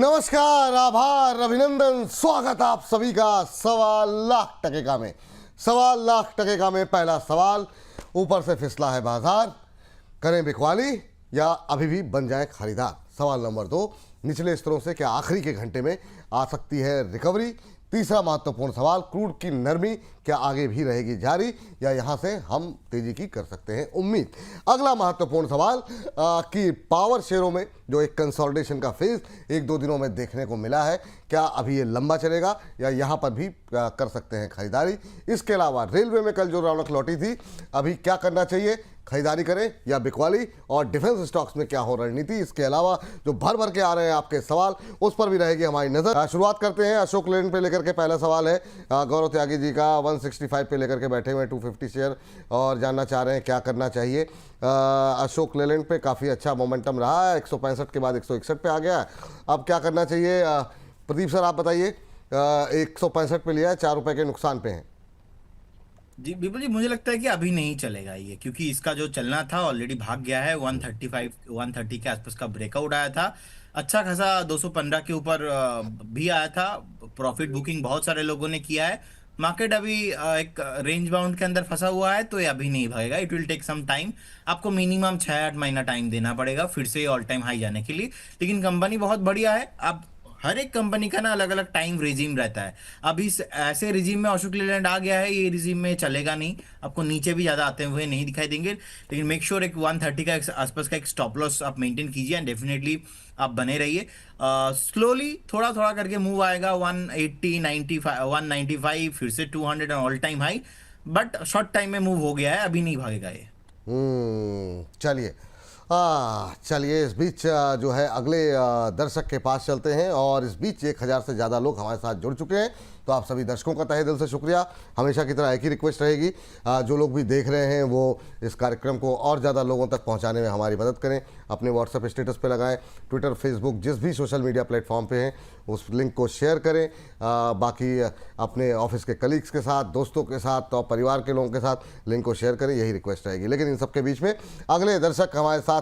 नमस्कार, आभार, अभिनंदन, स्वागत आप सभी का 1.25 लाख में। 1.25 लाख में पहला सवाल, ऊपर से फिसला है बाजार, करें बिकवाली या अभी भी बन जाए खरीदार। सवाल नंबर 2, निचले स्तरों से क्या आखिरी के घंटे में आ सकती है रिकवरी। तीसरा महत्वपूर्ण सवाल, क्रूड की नरमी क्या आगे भी रहेगी जारी या यहां से हम तेजी की कर सकते हैं उम्मीद। अगला महत्वपूर्ण सवाल कि पावर शेयरों में जो एक कंसोलिडेशन का फेज 1-2 दिनों में देखने को मिला है, क्या अभी ये लंबा चलेगा या यहां पर भी कर सकते हैं खरीदारी। इसके अलावा रेलवे में कल जो रौनक लौटी थी, अभी क्या करना चाहिए, खरीदारी करें या बिकवाली, और डिफेंस स्टॉक्स में क्या हो रणनीति। इसके अलावा जो भर भर के आ रहे हैं आपके सवाल, उस पर भी रहेगी हमारी नजर। शुरुआत करते हैं अशोक लेलैंड पे लेकर के। पहला सवाल है गौरव त्यागी जी का, 165 पे लेकर के बैठे हुए हैं 250 शेयर, और जानना चाह रहे हैं क्या करना चाहिए। अशोक लेलैंड पे काफ़ी अच्छा मोमेंटम रहा है, 165 के बाद 161 पे आ गया है, अब क्या करना चाहिए। प्रदीप सर आप बताइए, 165 पे लिया है, 4 रुपए के नुकसान पे हैं। जी बिल्कुल जी, मुझे लगता है कि अभी नहीं चलेगा ये, क्योंकि इसका जो चलना था ऑलरेडी भाग गया है। 135 130 के आसपास का ब्रेकआउट आया था, अच्छा खासा 215 के ऊपर भी आया था। प्रॉफिट बुकिंग बहुत सारे लोगों ने किया है। मार्केट अभी एक रेंज बाउंड के अंदर फंसा हुआ है, तो ये अभी नहीं भागेगा। It will take some time, आपको मिनिमम 6-8 महीना टाइम देना पड़ेगा फिर से ऑल टाइम हाई जाने के लिए। लेकिन कंपनी बहुत बढ़िया है। अब हर एक कंपनी का ना अलग अलग टाइम रिजीम रहता है। अभी ऐसे रिजीम में अशोक लेलैंड आ गया है, ये रिजीम में चलेगा नहीं, आपको नीचे भी ज्यादा आते हुए नहीं दिखाई देंगे। लेकिन मेक श्योर एक 130 का आसपास का एक स्टॉप लॉस आप मेंटेन कीजिए, एंड डेफिनेटली आप बने रहिए। स्लोली थोड़ा थोड़ा करके मूव आएगा, 180 95 195 फिर से 200 all time high, but short time में मूव हो गया है, अभी नहीं भागेगा ये। चलिए चलिए, इस बीच जो है अगले दर्शक के पास चलते हैं, और इस बीच 1000 से ज़्यादा लोग हमारे साथ जुड़ चुके हैं, तो आप सभी दर्शकों का तहे दिल से शुक्रिया। हमेशा की तरह एक ही रिक्वेस्ट रहेगी, जो लोग भी देख रहे हैं वो इस कार्यक्रम को और ज़्यादा लोगों तक पहुंचाने में हमारी मदद करें। अपने व्हाट्सएप स्टेटस पे लगाएं, ट्विटर, फेसबुक, जिस भी सोशल मीडिया प्लेटफॉर्म पे हैं उस लिंक को शेयर करें। बाकी अपने ऑफिस के कलीग्स के साथ, दोस्तों के साथ और परिवार के लोगों के साथ लिंक को शेयर करें, यही रिक्वेस्ट रहेगी। लेकिन इन सबके बीच में अगले दर्शक हमारे साथ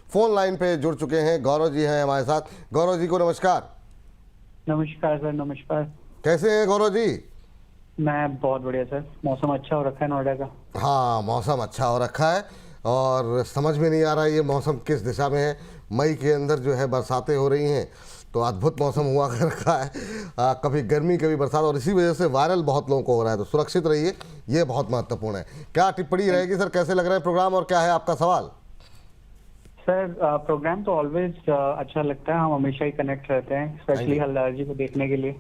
फ़ोन लाइन पे जुड़ चुके हैं, गौरव जी हैं हमारे साथ। गौरव जी को नमस्कार। नमस्कार सर, नमस्कार। कैसे हैं गौरव जी? मैं बहुत बढ़िया सर। मौसम अच्छा हो रखा है नोएडा का। हाँ, मौसम अच्छा हो रखा है, और समझ में नहीं आ रहा ये मौसम किस दिशा में है। मई के अंदर जो है बरसातें हो रही हैं, तो अद्भुत मौसम हुआ कर रखा है, कभी गर्मी कभी बरसात, और इसी वजह से वायरल बहुत लोगों को हो रहा है। तो सुरक्षित रहिए, ये बहुत महत्वपूर्ण है। क्या टिप्पणी रहेगी सर, कैसे लग रहा है प्रोग्राम, और क्या है आपका सवाल? सर प्रोग्राम तो ऑलवेज अच्छा लगता है, हम हमेशा ही कनेक्ट रहते हैं, स्पेशली हलदार जी को देखने के लिए।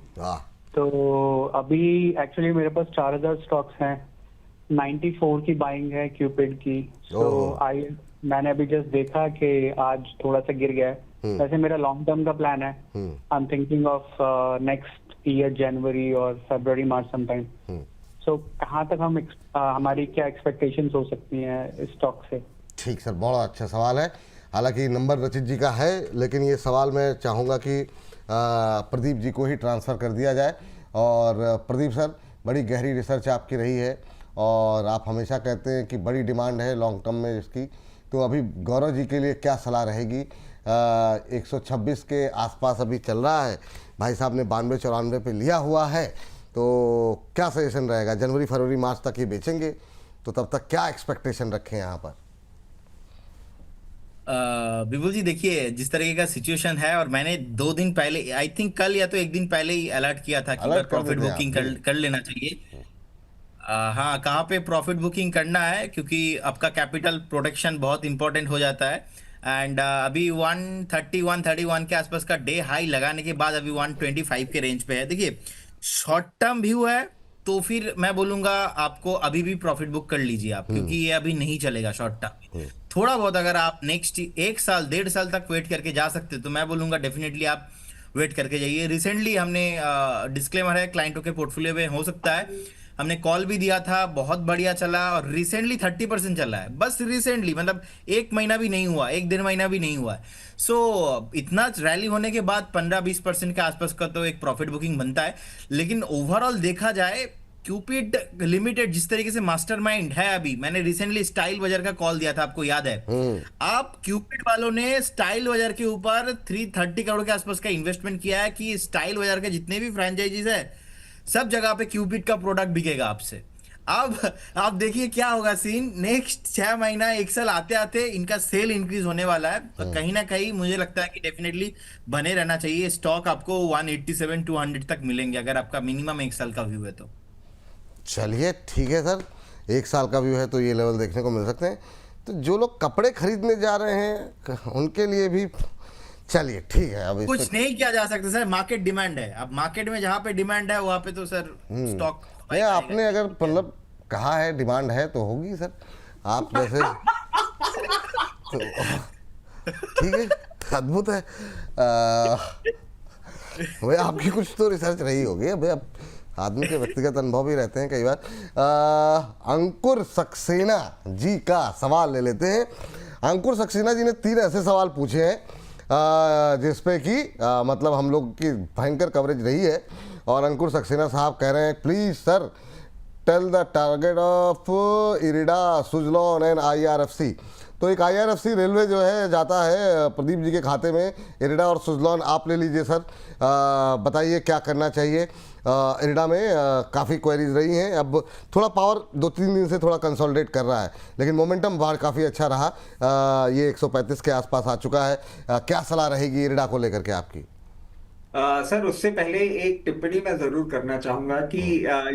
तो अभी एक्चुअली मेरे पास 4000 स्टॉक्स हैं, 94 की बाइंग है क्यूपिड की। मैंने अभी जस्ट देखा कि आज थोड़ा सा गिर गया है। वैसे मेरा लॉन्ग टर्म का प्लान है, I am thinking of next year जनवरी और फरवरी मार्च समटाइम। सो कहाँ तक हम हमारी क्या एक्सपेक्टेशंस हो सकती हैं इस स्टॉक से? ठीक सर, बड़ा अच्छा सवाल है। हालांकि नंबर रचित जी का है, लेकिन ये सवाल मैं चाहूँगा कि प्रदीप जी को ही ट्रांसफ़र कर दिया जाए। और प्रदीप सर, बड़ी गहरी रिसर्च आपकी रही है, और आप हमेशा कहते हैं कि बड़ी डिमांड है लॉन्ग टर्म में इसकी। तो अभी गौरव जी के लिए क्या सलाह रहेगी? 126 के आसपास अभी चल रहा है, भाई साहब ने 92-94 पे लिया हुआ है, तो क्या सजेशन रहेगा? जनवरी फरवरी मार्च तक ये बेचेंगे, तो तब तक क्या एक्सपेक्टेशन रखें यहाँ पर? बिल्कुल जी, देखिए जिस तरीके का सिचुएशन है, और मैंने 2 दिन पहले, आई थिंक कल या तो 1 दिन पहले ही अलर्ट किया था कि प्रॉफिट बुकिंग कर लेना चाहिए। हाँ, कहाँ पे प्रॉफिट बुकिंग करना है, क्योंकि आपका कैपिटल प्रोटेक्शन बहुत इंपॉर्टेंट हो जाता है। एंड अभी 130 131 के आसपास का डे हाई लगाने के बाद अभी 125 के रेंज पे है। देखिए शॉर्ट टर्म व्यू है, तो फिर मैं बोलूंगा आपको अभी भी प्रॉफिट बुक कर लीजिए आप, क्योंकि ये अभी नहीं चलेगा शॉर्ट टर्म। थोड़ा बहुत अगर आप नेक्स्ट 1 साल 1.5 साल तक वेट करके जा सकते, तो मैं बोलूंगा डेफिनेटली आप वेट करके जाइए। रिसेंटली हमने डिस्क्लेमर है, क्लाइंटों के पोर्टफोलियो में हो सकता है, हमने कॉल भी दिया था, बहुत बढ़िया चला, और रिसेंटली 30% चला है, बस रिसेंटली, मतलब 1 महीना भी नहीं हुआ, 1 महीना भी नहीं हुआ है। सो इतना रैली होने के बाद 15-20% के आसपास का तो एक प्रॉफिट बुकिंग बनता है। लेकिन ओवरऑल देखा जाए क्यूपिड लिमिटेड जिस तरीके से मास्टरमाइंड है, अभी मैंने रिसेंटली स्टाइल बाजार का कॉल दिया था, आपको याद है? आप क्यूपिड वालों ने स्टाइल बाजार के ऊपर 330 करोड़ के आसपास का इन्वेस्टमेंट किया है कि स्टाइल बाजार के जितने भी फ्रेंचाइजीज है सब जगह पे क्यूपिड का प्रोडक्ट बिकेगा आपसे। अब आप देखिए क्या होगा सीन, नेक्स्ट 6 महीना 1 साल आते आते इनका सेल इंक्रीज होने वाला है। और कहीं ना कहीं मुझे लगता है कि डेफिनेटली बने रहना चाहिए स्टॉक, आपको 187 200 तक मिलेंगे अगर आपका मिनिमम 1 साल का व्यू है तो। चलिए ठीक है सर, 1 साल का व्यू है तो ये लेवल देखने को मिल सकते हैं। तो जो लोग कपड़े खरीदने जा रहे हैं उनके लिए भी चलिए ठीक है। अब कुछ नहीं किया जा सकता सर, मार्केट डिमांड है। अब मार्केट में जहां पे डिमांड है वहां पे तो सर स्टॉक नहीं, आपने अगर मतलब कहा है डिमांड है तो होगी सर, आप जैसे तो ठीक है, अद्भुत है। भाई आपकी कुछ तो रिसर्च रही होगी भाई, अब आदमी के व्यक्तिगत अनुभव भी रहते हैं कई बार। अंकुर सक्सेना जी का सवाल ले लेते हैं। अंकुर सक्सेना जी ने 3 ऐसे सवाल पूछे हैं जिसपे कि मतलब हम लोग की भयंकर कवरेज रही है। और अंकुर सक्सेना साहब कह रहे हैं please sir tell the target of IREDA, Suzlon and IRFC। तो एक IRFC रेलवे जो है जाता है प्रदीप जी के खाते में, इरिडा और सुजलॉन आप ले लीजिए सर। बताइए क्या करना चाहिए। इरिडा में काफ़ी क्वेरीज रही हैं, अब थोड़ा पावर 2-3 दिन से थोड़ा कंसोलिडेट कर रहा है, लेकिन मोमेंटम बाहर काफ़ी अच्छा रहा। ये 135 के आसपास आ चुका है। क्या सलाह रहेगी इरिडा को लेकर के आपकी? सर उससे पहले एक टिप्पणी मैं जरूर करना चाहूंगा कि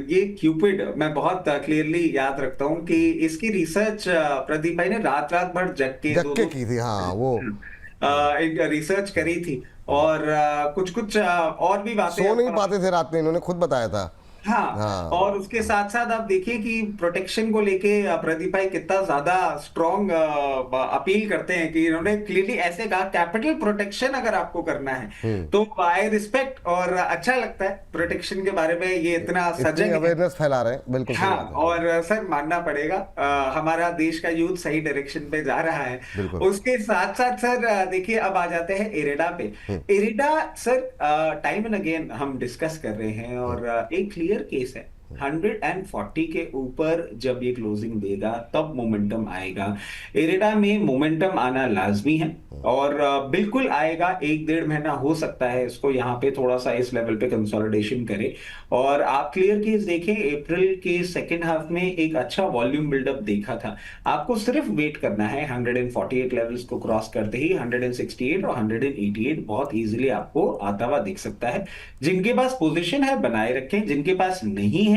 ये क्यूपिड मैं बहुत क्लियरली याद रखता हूं कि इसकी रिसर्च प्रदीप भाई ने रात रात भर जग के की थी। हाँ, वो एक रिसर्च करी थी और कुछ कुछ और भी बातें सो नहीं पाते थे रात में, इन्होंने खुद बताया था। हाँ, और उसके साथ साथ आप देखिए कि प्रोटेक्शन को लेके प्रदीप भाई कितना ज्यादा स्ट्रॉन्ग अपील करते हैं कि इन्होंने क्लियरली ऐसे कहा कैपिटल प्रोटेक्शन अगर आपको करना है तो आई रिस्पेक्ट और अच्छा लगता है प्रोटेक्शन के बारे में ये इतना सजग अवेयरनेस फैला रहे हैं। बिल्कुल हाँ, और सर मानना पड़ेगा हमारा देश का यूथ सही डायरेक्शन पे जा रहा है। उसके साथ साथ सर देखिए अब आ जाते हैं इरिडा पे। IRDA sir time and again हम डिस्कस कर रहे हैं और एक क्लियर केस है 140 के ऊपर जब ये क्लोजिंग देगा तब मोमेंटम आएगा। इरिडा में मोमेंटम आना लाजमी है और बिल्कुल आएगा। 1-1.5 महीना हो सकता है इसको यहाँ पे थोड़ा सा इस लेवल पे कंसोलिडेशन करे। और आप क्लियर केस देखें, अप्रैल के सेकेंड हाफ में एक अच्छा वॉल्यूम बिल्डअप देखा था। आपको सिर्फ वेट करना है 148 लेवल्स को क्रॉस करते ही 168 और 188 बहुत इजीली आपको आता हुआ दिख सकता है। जिनके पास पोजीशन है बनाए रखें, जिनके पास नहीं है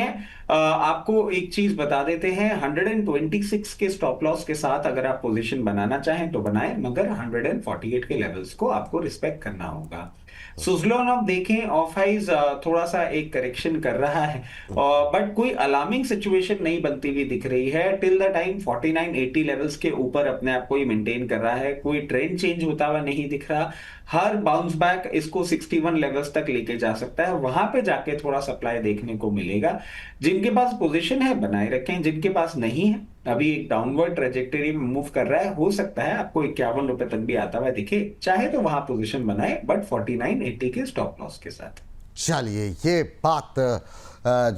आपको एक चीज बता देते हैं 126 के स्टॉप लॉस के साथ अगर आप पोजीशन बनाना चाहें तो बनाएं, मगर 148 के लेवल्स को आपको रिस्पेक्ट करना होगा। सुजलॉन आप देखें ऑफ हाइज थोड़ा सा एक करेक्शन कर रहा है बट कोई अलार्मिंग सिचुएशन नहीं बनती हुई दिख रही है। टिल द टाइम 49-80 लेवल्स के ऊपर अपने आप को ही मेंटेन कर रहा है, कोई ट्रेंड चेंज होता हुआ नहीं दिख रहा। हर बाउंस बैक इसको 61 लेवल्स तक लेके जा सकता है, वहां पे जाके थोड़ा सप्लाई देखने को मिलेगा। जिनके पास पोजीशन है बनाए रखें, जिनके पास नहीं है अभी एक डाउनवर्ड ट्रेजेक्टरी में मूव कर रहा है, हो सकता है आपको 51 रुपए तक भी आता हुआ दिखे, चाहे तो वहां पोजीशन बनाए बट 49-80 के स्टॉप लॉस के साथ। चलिए ये बात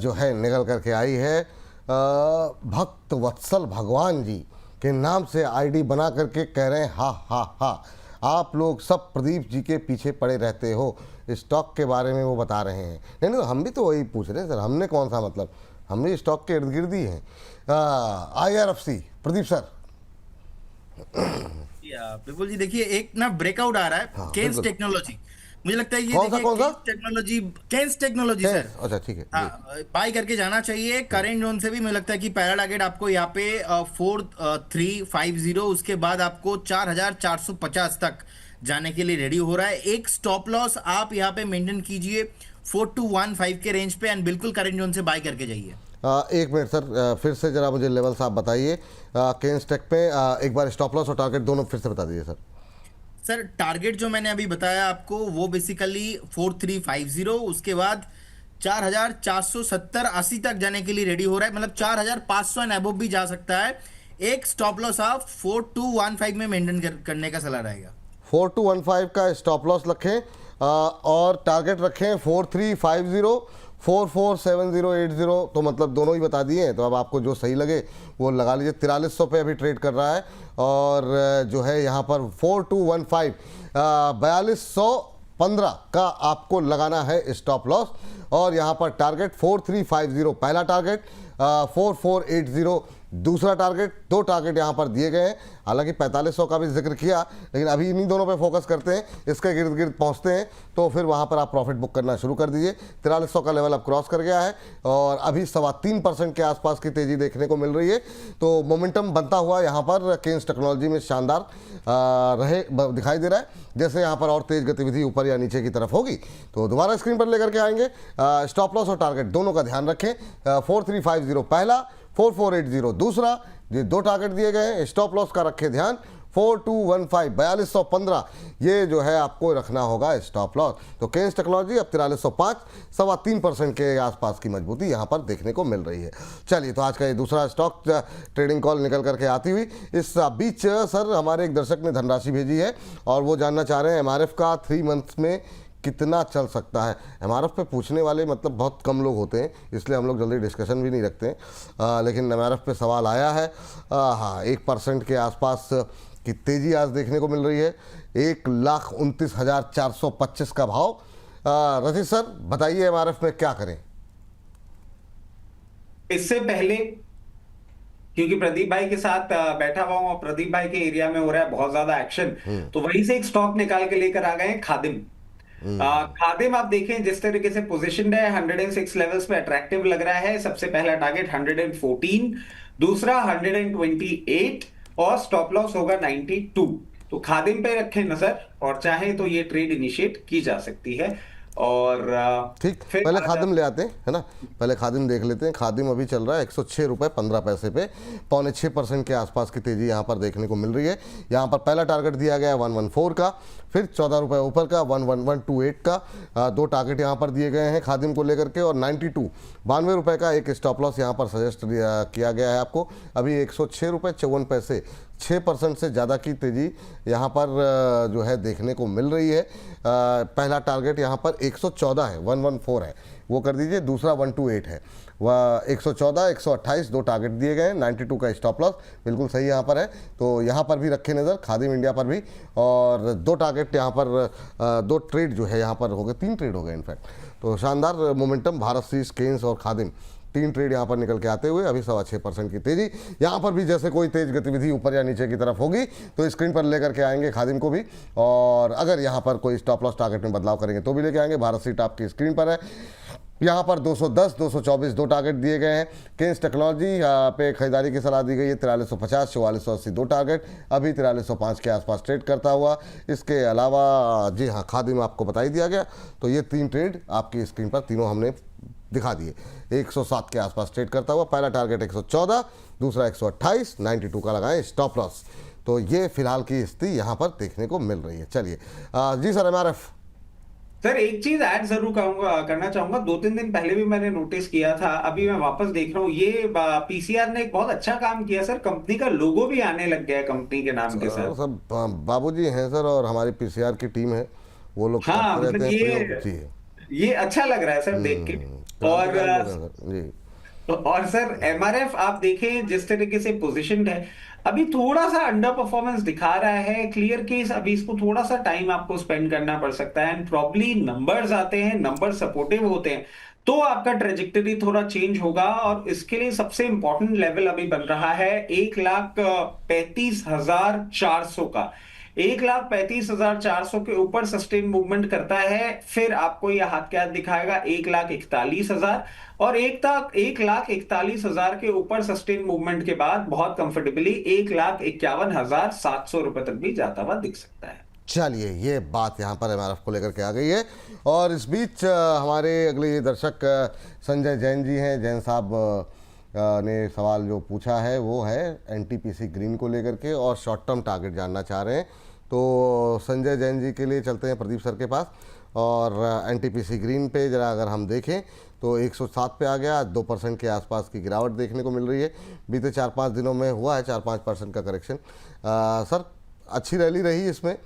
जो है निकल करके आई है। भक्त वत्सल भगवान जी के नाम से आईडी बना करके कह रहे हैं हा हा हा, आप लोग सब प्रदीप जी के पीछे पड़े रहते हो। स्टॉक के बारे में वो बता रहे हैं। नहीं तो हम भी तो वही पूछ रहे हैं सर, हमने कौन सा मतलब, हम भी स्टॉक के इर्द गिर्द ही हैं। IRFC Pradeep sir. बिल्कुल जी, देखिए एक ना ब्रेकआउट आ रहा है केन्स टेक्नोलॉजी, मुझे लगता है ये कौन सा केन्स टेक्नोलॉजी सर। अच्छा ठीक है, बाय करके जाना चाहिए। करेंट जोन से भी मुझे लगता है कि पहला टारगेट आपको यहाँ पे 4350, उसके बाद आपको 4450 तक जाने के लिए रेडी हो रहा है। एक स्टॉप लॉस आप यहाँ पे मेंटेन कीजिए 4215 के रेंज पे एंड बिल्कुल करेंट जोन से बाय करके जाइए। 1 मिनट सर, फिर से जरा मुझे लेवल्स आप बताइए केन्स टेक पे। एक बार स्टॉप लॉस और टारगेट दोनों फिर से बता दीजिए सर। सर टारगेट जो मैंने अभी बताया आपको वो बेसिकली 4350, उसके बाद 4470-80 तक जाने के लिए रेडी हो रहा है, मतलब 4500 एंड अबव भी जा सकता है। एक स्टॉप लॉस आप 4215 में मेंटेन करने का सलाह रहेगा। 4215 का स्टॉप लॉस रखें और टारगेट रखें 4350, 447080 तो मतलब दोनों ही बता दिए हैं, तो अब आपको जो सही लगे वो लगा लीजिए। 4300 पे अभी ट्रेड कर रहा है, और जो है यहाँ पर 4215 4215 का आपको लगाना है स्टॉप लॉस, और यहाँ पर टारगेट 4350 पहला टारगेट, 4480 दूसरा टारगेट। दो टारगेट यहाँ पर दिए गए हैं, हालांकि 4500 का भी जिक्र किया, लेकिन अभी इन्हीं दोनों पे फोकस करते हैं, इसके गिर्द गिर्द पहुँचते हैं तो फिर वहाँ पर आप प्रॉफिट बुक करना शुरू कर दीजिए। 4300 का लेवल अब क्रॉस कर गया है, और अभी 3.25% के आसपास की तेज़ी देखने को मिल रही है। तो मोमेंटम बनता हुआ यहाँ पर केन्स टेक्नोलॉजी में शानदार दिखाई दे रहा है। जैसे यहाँ पर और तेज़ गतिविधि ऊपर या नीचे की तरफ होगी तो दोबारा स्क्रीन पर लेकर के आएंगे। स्टॉप लॉस और टारगेट दोनों का ध्यान रखें। 4350 पहला, 4480 दूसरा, ये दो टारगेट दिए गए हैं। स्टॉप लॉस का रखें ध्यान, 4215 4215 ये जो है आपको रखना होगा स्टॉप लॉस। तो केन्स टेक्नोलॉजी अब 4305 3.25% के आसपास की मजबूती यहाँ पर देखने को मिल रही है। चलिए, तो आज का ये दूसरा स्टॉक ट्रेडिंग कॉल निकल करके आती हुई। इस बीच सर हमारे एक दर्शक ने धनराशि भेजी है, और वो जानना चाह रहे हैं एमआरएफ का 3 मंथ्स में कितना चल सकता है। एमआरएफ पे पूछने वाले मतलब बहुत कम लोग होते हैं, इसलिए हम लोग जल्दी डिस्कशन भी नहीं रखते हैं, लेकिन एमआरएफ पे सवाल आया है। हाँ, 1% के आसपास की तेज़ी आज देखने को मिल रही है। 1,29,425 का भाव। रशीद सर बताइए एमआरएफ में क्या करें। इससे पहले क्योंकि प्रदीप भाई के साथ बैठा हुआ हूं और प्रदीप भाई के एरिया में हो रहा है बहुत ज्यादा एक्शन, तो वहीं से एक स्टॉक निकाल के लेकर आ गए हैं, खादिम। खादिम आप देखें जिस तरीके से पोजीशनड है, 106 लेवल्स पे अट्रैक्टिव लग रहा है। सबसे पहला टारगेट 114, दूसरा 128, और स्टॉप लॉस होगा 92। तो खादिम पे रखें नजर, और चाहे तो ये ट्रेड इनिशिएट की जा सकती है। और ठीक, पहले खादिम ले आते हैं, है ना, पहले खादिम देख लेते हैं। खादिम अभी चल रहा है 106 रुपये 15 पैसे पे, 6.25% के आसपास की तेज़ी यहाँ पर देखने को मिल रही है। यहाँ पर पहला टारगेट दिया गया है 114 का, फिर 14 रुपये ऊपर का 11128 का। दो टारगेट यहाँ पर दिए गए हैं खादिम को लेकर के, और 92 रुपये का एक स्टॉप लॉस यहाँ पर सजेस्ट किया गया है आपको। अभी 106 रुपये 54 पैसे, 6% से ज़्यादा की तेज़ी यहाँ पर जो है देखने को मिल रही है। पहला टारगेट यहाँ पर 114 है, 114 है, वो कर दीजिए। दूसरा 128 है, वह 114 128 दो टारगेट दिए गए हैं। 92 का स्टॉप लॉस बिल्कुल सही यहाँ पर है, तो यहाँ पर भी रखें नज़र, खादिम इंडिया पर भी। और दो टारगेट यहाँ पर, दो ट्रेड जो है यहाँ पर हो गए, 3 ट्रेड हो गए इनफैक्ट। तो शानदार मोमेंटम, भारत सीज, केन्स और खादिम 3 ट्रेड यहाँ पर निकल के आते हुए। अभी 6.25% की तेजी यहाँ पर भी, जैसे कोई तेज गतिविधि ऊपर या नीचे की तरफ होगी तो स्क्रीन पर लेकर के आएंगे खादिम को भी, और अगर यहाँ पर कोई स्टॉप लॉस टारगेट में बदलाव करेंगे तो भी लेके आएंगे। भारत सीट आपकी स्क्रीन पर है, यहाँ पर 210 224 दो टारगेट दिए गए हैं। केन्स टेक्नोलॉजी पे खरीदारी की सलाह दी गई है, 4350 4480 दो टारगेट, अभी 4305 के आसपास ट्रेड करता हुआ। इसके अलावा जी हाँ, खादिम आपको बता ही दिया गया। तो ये 3 ट्रेड आपकी स्क्रीन पर तीनों हमने दिखा दिए। 107 के आसपास ट्रेड करता हुआ, पहला टारगेट 114, दूसरा 128, 92 का लगाएं स्टॉप लॉस। तो ये फिलहाल की स्थिति यहाँ पर देखने को मिल रही है। चलिए जी सर, एमआरएफ सर एक चीज ऐड जरूर करना चाहूंगा। 2-3 दिन पहले भी मैंने नोटिस किया था, अभी मैं वापस देख रहा हूँ, ये पीसीआर ने एक बहुत अच्छा काम किया सर। कंपनी का लोगो भी आने लग गया है कंपनी के नाम के सर। सब बाबूजी हैं सर, और हमारी पीसीआर की टीम है, वो लोग हाँ, करते मतलब रहते हैं। ये अच्छा लग रहा है सर देख के। और सर एमआरएफ आप देखें जिस तरीके से पोजीशनड है, अभी थोड़ा सा अंडर परफॉर्मेंस दिखा रहा है। क्लियर केस, अभी इसको थोड़ा सा टाइम आपको स्पेंड करना पड़ सकता है, एंड प्रॉब्ली नंबर्स आते हैं, नंबर सपोर्टिव होते हैं तो आपका ट्रेजेक्टरी थोड़ा चेंज होगा। और इसके लिए सबसे इंपॉर्टेंट लेवल अभी बन रहा है 1,35,400 का। 1,35,400 के ऊपर सस्टेन मूवमेंट करता है, फिर आपको यह हाथ के हाथ दिखाएगा 1,41,000, और 1,41,000 के ऊपर सस्टेन मूवमेंट के बाद बहुत कंफर्टेबली 1,51,700 रुपए तक भी जाता हुआ दिख सकता है। चलिए, ये बात यहाँ पर एमआरएफ को लेकर के आ गई है। और इस बीच हमारे अगले दर्शक संजय जैन जी हैं। जैन साहब ने सवाल जो पूछा है वो है एनटीपीसी ग्रीन को लेकर के, और शॉर्ट टर्म टारगेट जानना चाह रहे हैं। तो संजय जैन जी के लिए चलते हैं प्रदीप सर के पास। और एनटीपीसी ग्रीन पे जरा अगर हम देखें तो 107 पे आ गया, 2% के आसपास की गिरावट देखने को मिल रही है। बीते 4-5 दिनों में हुआ है 4-5% का करेक्शन। सर अच्छी रैली रही इसमें,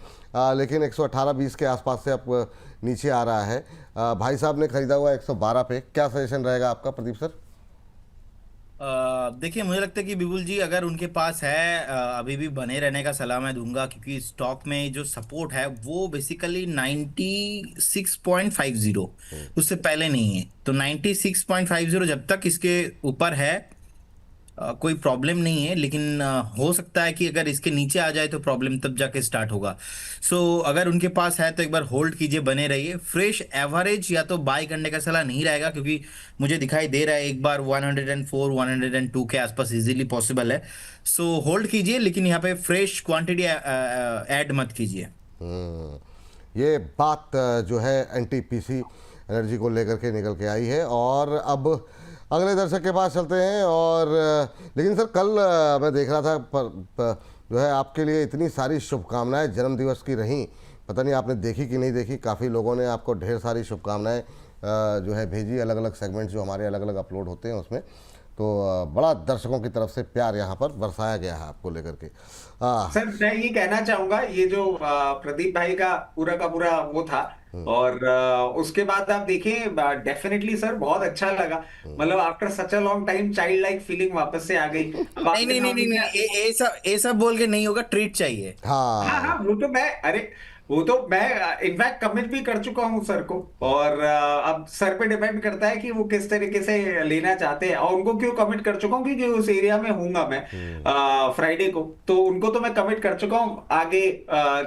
लेकिन 118.20 के आसपास से अब नीचे आ रहा है। भाई साहब ने खरीदा हुआ 112 पे, क्या सजेशन रहेगा आपका प्रदीप सर? देखिए, मुझे लगता है कि बिपुल जी अगर उनके पास है अभी भी बने रहने का सलाह मैं दूंगा, क्योंकि स्टॉक में जो सपोर्ट है वो बेसिकली 96.50, उससे पहले नहीं है। तो 96.50 जब तक इसके ऊपर है कोई प्रॉब्लम नहीं है, लेकिन हो सकता है कि अगर इसके नीचे आ जाए तो प्रॉब्लम तब जाके स्टार्ट होगा। सो अगर उनके पास है तो एक बार होल्ड कीजिए, बने रहिए। फ्रेश एवरेज या तो बाय करने का सलाह नहीं रहेगा, क्योंकि मुझे दिखाई दे रहा है एक बार 104 102 के आसपास इजीली पॉसिबल है। सो होल्ड कीजिए, लेकिन यहाँ पे फ्रेश क्वांटिटी ऐड मत कीजिए। ये बात जो है एनटीपीसी एनर्जी को लेकर के निकल के आई है। और अब अगले दर्शक के पास चलते हैं। और लेकिन सर कल मैं देख रहा था जो है आपके लिए इतनी सारी शुभकामनाएं जन्मदिवस की रहीं, पता नहीं आपने देखी कि नहीं देखी। काफ़ी लोगों ने आपको ढेर सारी शुभकामनाएं जो है भेजी, अलग अलग सेगमेंट्स जो हमारे अलग अलग अपलोड होते हैं उसमें। तो बड़ा दर्शकों की तरफ से प्यार यहाँ पर बरसाया गया है आपको लेकर के। सर मैं ये कहना चाहूंगा, ये जो प्रदीप भाई का पूरा वो था, और उसके बाद आप देखें डेफिनेटली सर बहुत अच्छा लगा। मतलब after such a long time child like feeling वापस से आ गई। नहीं, ऐसा बोल के नहीं होगा, ट्रीट चाहिए। हाँ हाँ, वो तो मैं इनफैक्ट कमिट भी कर चुका हूँ सर को। और अब सर पे डिपेंड करता है कि वो किस तरीके से लेना चाहते हैं, और उनको क्यों कमिट कर चुका हूँ क्योंकि उस एरिया में हूंगा मैं फ्राइडे को, तो उनको तो मैं कमिट कर चुका हूँ। आगे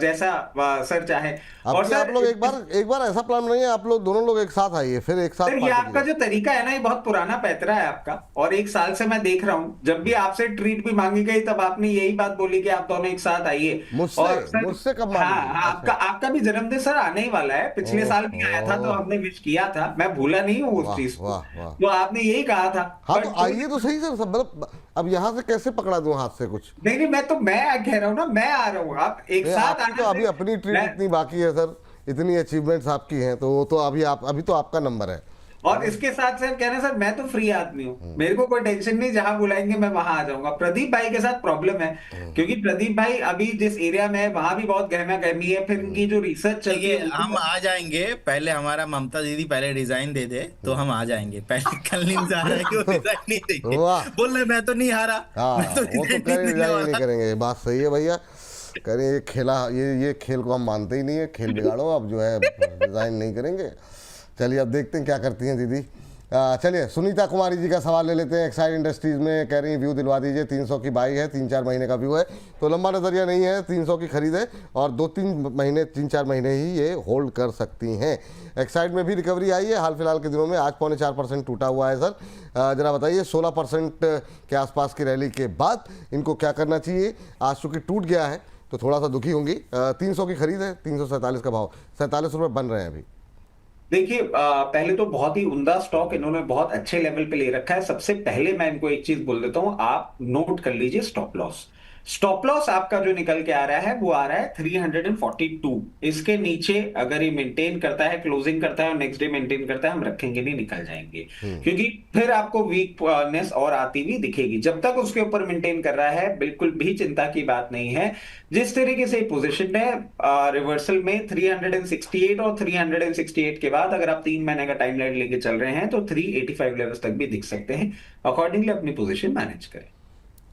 जैसा सर चाहे। और सर आप लोग एक बार ऐसा प्लान बनाइए, आप लोग दोनों लोग एक साथ आइए, फिर एक साथ। सर ये आपका जो तरीका है ना, ये बहुत पुराना पैतरा है आपका, और 1 साल से मैं देख रहा हूँ जब भी आपसे ट्रीट भी मांगी गई तब आपने यही बात बोली कि आप दोनों एक साथ आइए। मुझसे कब हाँ, आपका भी जन्मदिन सर आने ही वाला है। पिछले साल भी आया था तो हमने विश किया था, मैं भूला नहीं हूँ उस चीज को। तो आपने यही कहा था। हाँ तो आइए तो सही सर, मतलब अब यहाँ से कैसे पकड़ा दूं हाथ से कुछ? नहीं, मैं कह रहा हूँ ना, मैं आ रहा हूँ, आप एक साथ आना। तो अभी अपनी ट्रीट इतनी बाकी है सर, इतनी अचीवमेंट्स आपकी हैं, तो वो तो अभी तो आपका नंबर है। और इसके साथ सर कहना सर, मैं तो फ्री आदमी हूँ, मेरे को कोई टेंशन नहीं, जहां बुलाएंगे मैं वहां आ जाऊंगा। प्रदीप भाई के साथ प्रॉब्लम है, क्योंकि प्रदीप भाई अभी जिस एरिया में है वहां भी बहुत गहमा गहमी है। फिर उनकी जो रिसर्च चाहिए, हम आ जाएंगे। पहले हमारा ममता दीदी पहले डिजाइन दे दे तो हम आ जाएंगे। पहले कल नहीं जा रहा है कि वो डिजाइन नहीं देंगे, बोल रहे मैं तो नहीं हारा। वो तो नहीं करेंगे, बात सही है भैया। करें ये खेला, ये खेल को हम मानते ही नहीं है, खेल बिगाड़ो। अब जो है डिजाइन नहीं करेंगे। चलिए अब देखते हैं क्या करती हैं दीदी। चलिए सुनीता कुमारी जी का सवाल ले लेते हैं। एक्साइड इंडस्ट्रीज में कह रही हैं व्यू दिलवा दीजिए, 300 की बाई है, 3-4 महीने का व्यू है, तो लंबा नजरिया नहीं है, 300 की खरीद है और 3-4 महीने ही ये होल्ड कर सकती हैं। एक्साइड में भी रिकवरी आई है हाल फिलहाल के दिनों में, आज 4.25% टूटा हुआ है सर। जरा बताइए 16% के आसपास की रैली के बाद इनको क्या करना चाहिए? आज चूँकि टूट गया है तो थोड़ा सा दुखी होंगी। 300 की खरीद है, 347 का भाव, 47 रुपये बन रहे हैं अभी। देखिए पहले तो बहुत ही उम्दा स्टॉक इन्होंने बहुत अच्छे लेवल पे ले रखा है। सबसे पहले मैं इनको एक चीज बोल देता हूं, आप नोट कर लीजिए स्टॉप लॉस। स्टॉप लॉस आपका जो निकल के आ रहा है वो आ रहा है 342। इसके नीचे अगर ये मेंटेन करता है, क्लोजिंग करता है और नेक्स्ट डे मेंटेन करता है, हम रखेंगे नहीं, निकल जाएंगे, क्योंकि फिर आपको वीकनेस और आती हुई दिखेगी। जब तक उसके ऊपर मेंटेन कर रहा है बिल्कुल भी चिंता की बात नहीं है। जिस तरीके से पोजीशन है रिवर्सल में 368 और 368 के बाद अगर आप 3 महीने का टाइम लाइन लेके चल रहे हैं तो 385 लेवल्स तक भी दिख सकते हैं। अकॉर्डिंगली अपनी पोजीशन मैनेज करें।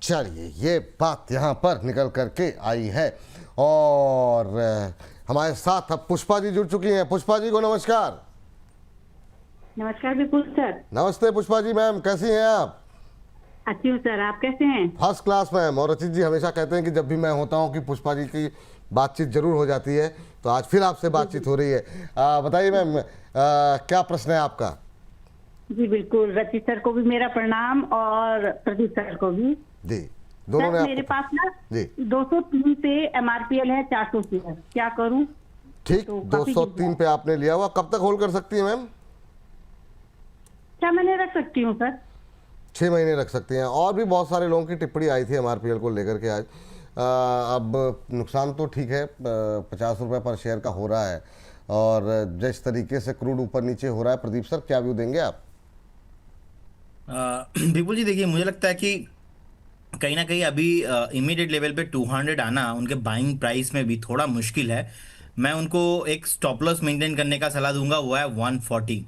चलिए ये बात यहाँ पर निकल करके आई है। और हमारे साथ अब पुष्पा जी जुड़ चुकी हैं। पुष्पा जी को नमस्कार। नमस्कार विपुल सर। नमस्ते पुष्पा जी मैम, कैसी हैं आप? अच्छी हूँ सर, आप कैसे हैं? First class ma'am. और रचित जी हमेशा कहते हैं कि जब भी मैं होता हूँ कि पुष्पा जी की बातचीत जरूर हो जाती है, तो आज फिर आपसे बातचीत हो रही है। बताइए मैम क्या प्रश्न है आपका? जी बिल्कुल, रचित सर को भी मेरा प्रणाम और प्रदीप सर को भी जी। दोनों ने मेरे पास ना जी 203 पे MRPL है 400 शेयर, क्या करूं? ठीक, तो 203 पे आपने लिया हुआ, कब तक होल्ड कर सकती है मैम? 6 महीने रख सकती हूँ सर। 6 महीने रख सकते हैं। और भी बहुत सारे लोगों की टिप्पणी आई थी MRPL को लेकर के आज। अब नुकसान तो ठीक है, 50 रुपये पर शेयर का हो रहा है, और जिस तरीके से क्रूड ऊपर नीचे हो रहा है, प्रदीप सर क्या व्यू देंगे आप? विपुल जी देखिए, मुझे लगता है कि कहीं ना कहीं अभी इमीडिएट लेवल पे 200 आना उनके बाइंग प्राइस में भी थोड़ा मुश्किल है। मैं उनको एक स्टॉप लॉस मेंटेन करने का सलाह दूंगा, वो है 140।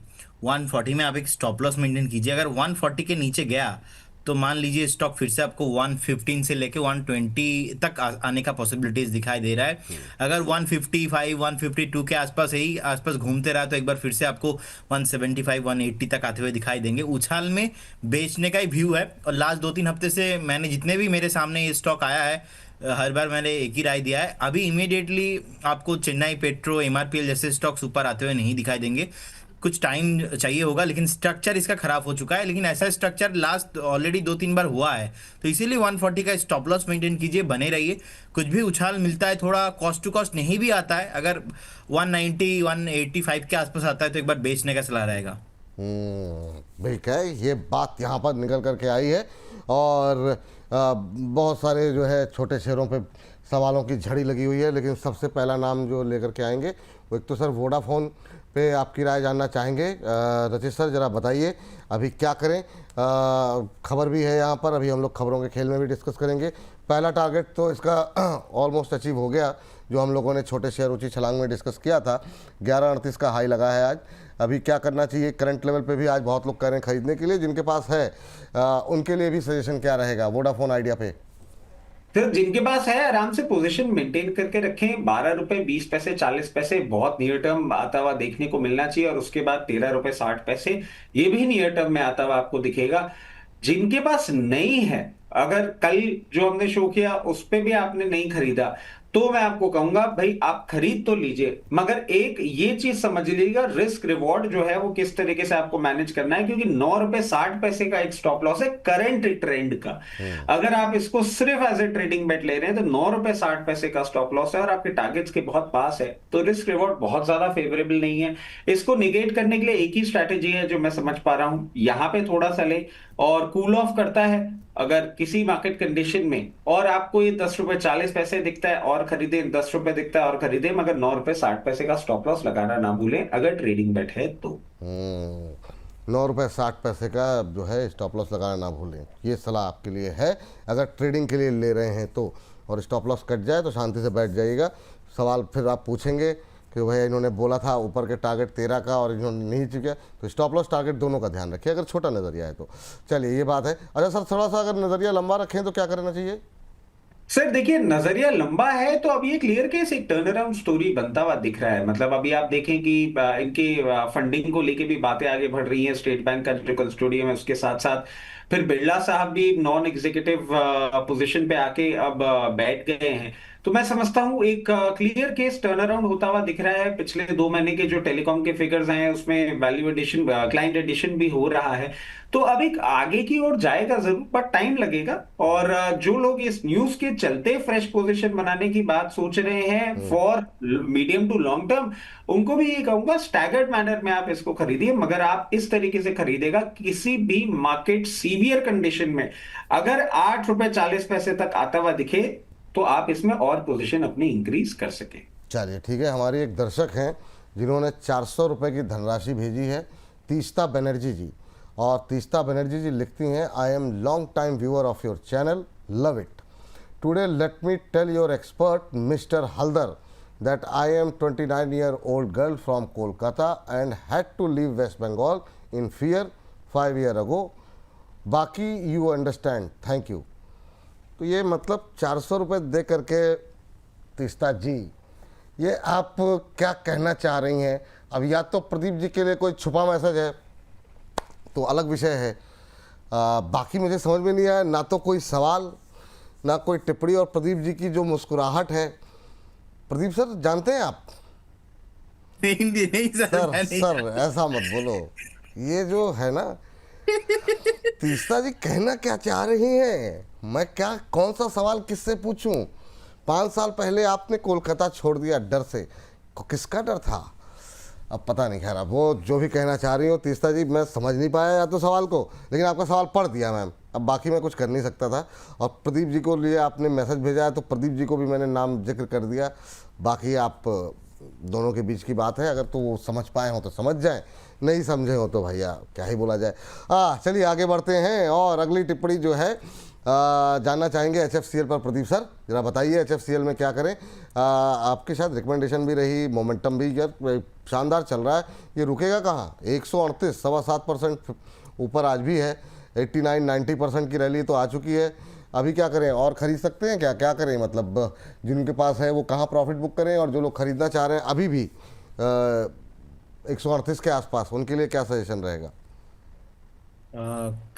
140 में आप एक स्टॉप लॉस मेंटेन कीजिए। अगर 140 के नीचे गया तो मान लीजिए स्टॉक फिर से आपको 115 से लेके 120 तक आने का पॉसिबिलिटीज दिखाई दे रहा है। अगर 155 152 के आसपास ही आसपास घूमते रहा तो एक बार फिर से आपको 175 180 तक आते हुए दिखाई देंगे। उछाल में बेचने का ही व्यू है, और लास्ट 2-3 हफ्ते से मैंने जितने भी मेरे सामने ये स्टॉक आया है हर बार मैंने एक ही राय दिया है, अभी इमीडिएटली आपको चेन्नई पेट्रो एमआरपीएल जैसे स्टॉक्स ऊपर आते हुए नहीं दिखाई देंगे। कुछ टाइम चाहिए होगा, लेकिन स्ट्रक्चर इसका खराब हो चुका है। लेकिन ऐसा स्ट्रक्चर लास्ट ऑलरेडी 2-3 बार हुआ है, तो इसीलिए 140 का स्टॉप लॉस मेंटेन कीजिए, बने रहिए। कुछ भी उछाल मिलता है थोड़ा कॉस्ट टू कॉस्ट नहीं भी आता है, अगर 190 185 के आसपास आता है तो एक बार बेचने का सलाह रहेगा। ठीक है, ये बात यहाँ पर निकल करके आई है। और बहुत सारे जो है छोटे शेयरों पे सवालों की झड़ी लगी हुई है, लेकिन सबसे पहला नाम जो लेकर के आएंगे वो एक तो सर वोडाफोन पे आपकी राय जानना चाहेंगे। रचित सर ज़रा बताइए अभी क्या करें। खबर भी है यहाँ पर, अभी हम लोग खबरों के खेल में भी डिस्कस करेंगे। पहला टारगेट तो इसका ऑलमोस्ट अचीव हो गया, जो हम लोगों ने छोटे शेयर ऊंची छलांग में डिस्कस किया था। 1138 का हाई लगा है आज। अभी क्या करना चाहिए करंट लेवल पे भी आज बहुत लोग कह रहे हैं खरीदने के लिए, जिनके पास है उनके लिए भी सजेशन क्या रहेगा वोडाफोन आइडिया पे? तो जिनके पास है आराम से पोजीशन मेंटेन करके रखें। 12 रुपए 20 पैसे 40 पैसे बहुत नियर टर्म आता हुआ देखने को मिलना चाहिए, और उसके बाद 13 रुपए 60 पैसे ये भी नियर टर्म में आता हुआ आपको दिखेगा। जिनके पास नहीं है, अगर कल जो हमने शो किया उस पे भी आपने नहीं खरीदा, तो मैं आपको कहूंगा भाई आप खरीद तो लीजिए, मगर एक ये चीज समझ लीजिएगा रिस्क रिवॉर्ड जो है वो किस तरीके से आपको मैनेज करना है, क्योंकि 9 रुपए 60 पैसे का एक स्टॉप लॉस है करंट ट्रेंड का। अगर आप इसको सिर्फ एज ए ट्रेडिंग बेट ले रहे हैं तो 9 रुपए 60 पैसे का स्टॉप लॉस है और आपके टारगेट्स के बहुत पास है, तो रिस्क रिवॉर्ड बहुत ज्यादा फेवरेबल नहीं है। इसको निगेट करने के लिए एक ही स्ट्रैटेजी है जो मैं समझ पा रहा हूं, यहां पे थोड़ा सा ले और कूल ऑफ करता है अगर किसी मार्केट कंडीशन में, और आपको ये 10 रुपए 40 पैसे दिखता है और खरीदे, 10 रुपए दिखता है और खरीदे, मगर 9 रुपए 60 पैसे का स्टॉप लॉस लगाना ना भूलें अगर ट्रेडिंग बेट है तो। 9 रुपये 60 पैसे का जो है स्टॉप लॉस लगाना ना भूलें, ये सलाह आपके लिए है अगर ट्रेडिंग के लिए ले रहे हैं तो। और स्टॉप लॉस कट जाए तो शांति से बैठ जाइएगा। सवाल फिर आप पूछेंगे कि भैया इन्होंने बोला था ऊपर के टारगेट 13 का और इन्होंने नहीं चुका, तो स्टॉप लॉस टारगेट दोनों का ध्यान रखिए अगर छोटा नज़रिया है तो। चलिए ये बात है। अच्छा सर, थोड़ा सा अगर नज़रिया लंबा रखें तो क्या करना चाहिए? सर देखिए, नजरिया लंबा है तो अब ये क्लियर केस एक टर्न अराउंड स्टोरी बनता हुआ दिख रहा है। मतलब अभी आप देखें कि इनकी फंडिंग को लेके भी बातें आगे बढ़ रही हैं। स्टेट बैंक का जो कस्टोडियम है उसके साथ साथ फिर बिरला साहब भी नॉन एग्जीक्यूटिव पोजीशन पे आके अब बैठ गए हैं। तो मैं समझता हूं एक क्लियर केस टर्न अराउंड होता हुआ दिख रहा है। पिछले 2 महीने के जो टेलीकॉम के फिगर्स हैं उसमें वैल्यू एडिशन, क्लाइंट एडिशन भी हो रहा है। तो अब एक आगे की ओर जाएगा जरूर, बट टाइम लगेगा। और जो लोग इस न्यूज के चलते फ्रेश पोजीशन बनाने की बात सोच रहे हैं for medium to long term, उनको भी ये कहूंगा स्टैगर्ड मैनर में आप इसको खरीदिए, मगर आप इस तरीके से खरीदेगा किसी भी मार्केट सीवियर कंडीशन में अगर 8 रुपए 40 पैसे तक आता हुआ दिखे तो आप इसमें और पोजीशन अपनी इंक्रीज कर सके। चलिए ठीक है। हमारी एक दर्शक हैं जिन्होंने 400 रुपये की धनराशि भेजी है, तीस्ता बनर्जी जी। और तीस्ता बनर्जी जी लिखती हैं, I am long time viewer of your channel, love it. Today let me tell your expert mister Haldar that I am 29-year-old girl from Kolkata and had to leave West Bengal in fear 5 years ago. बाकी you understand, thank you। तो ये मतलब 400 रुपये दे करके तीस्ता जी, ये आप क्या कहना चाह रही हैं? अब या तो प्रदीप जी के लिए कोई छुपा मैसेज है तो अलग विषय है, बाकी मुझे समझ में नहीं आया, ना तो कोई सवाल ना कोई टिप्पणी। और प्रदीप जी की जो मुस्कुराहट है, प्रदीप सर जानते हैं आप? नहीं सर, सर ऐसा मत बोलो, ये जो है ना तीस्ता जी कहना क्या चाह रही हैं? मैं क्या कौन सा सवाल किससे पूछूं? 5 साल पहले आपने कोलकाता छोड़ दिया डर से, किसका डर था? अब पता नहीं, खैर अब वो जो भी कहना चाह रही हो तीस्ता जी, मैं समझ नहीं पाया या तो सवाल को, लेकिन आपका सवाल पढ़ दिया मैम। अब बाकी मैं कुछ कर नहीं सकता था। और प्रदीप जी को लिए आपने मैसेज भेजा है तो प्रदीप जी को भी मैंने नाम जिक्र कर दिया। बाकी आप दोनों के बीच की बात है, अगर तो वो समझ पाए हो तो समझ जाएं, नहीं समझे हो तो भैया क्या ही बोला जाए। चलिए आगे बढ़ते हैं। और अगली टिप्पणी जो है जानना चाहेंगे HFCL पर प्रदीप सर, जरा बताइए HFCL में क्या करें। आपकी शायद रिकमेंडेशन भी रही, मोमेंटम भी यार शानदार चल रहा है, ये रुकेगा कहाँ? 138 7.25% ऊपर आज भी है, 89-90% की रैली तो आ चुकी है। अभी क्या करें, और खरीद सकते हैं क्या? क्या करें, मतलब जिनके पास है वो कहाँ प्रॉफिट बुक करें, और जो लोग खरीदना चाह रहे हैं अभी भी 138 के आसपास, उनके लिए क्या सजेशन रहेगा?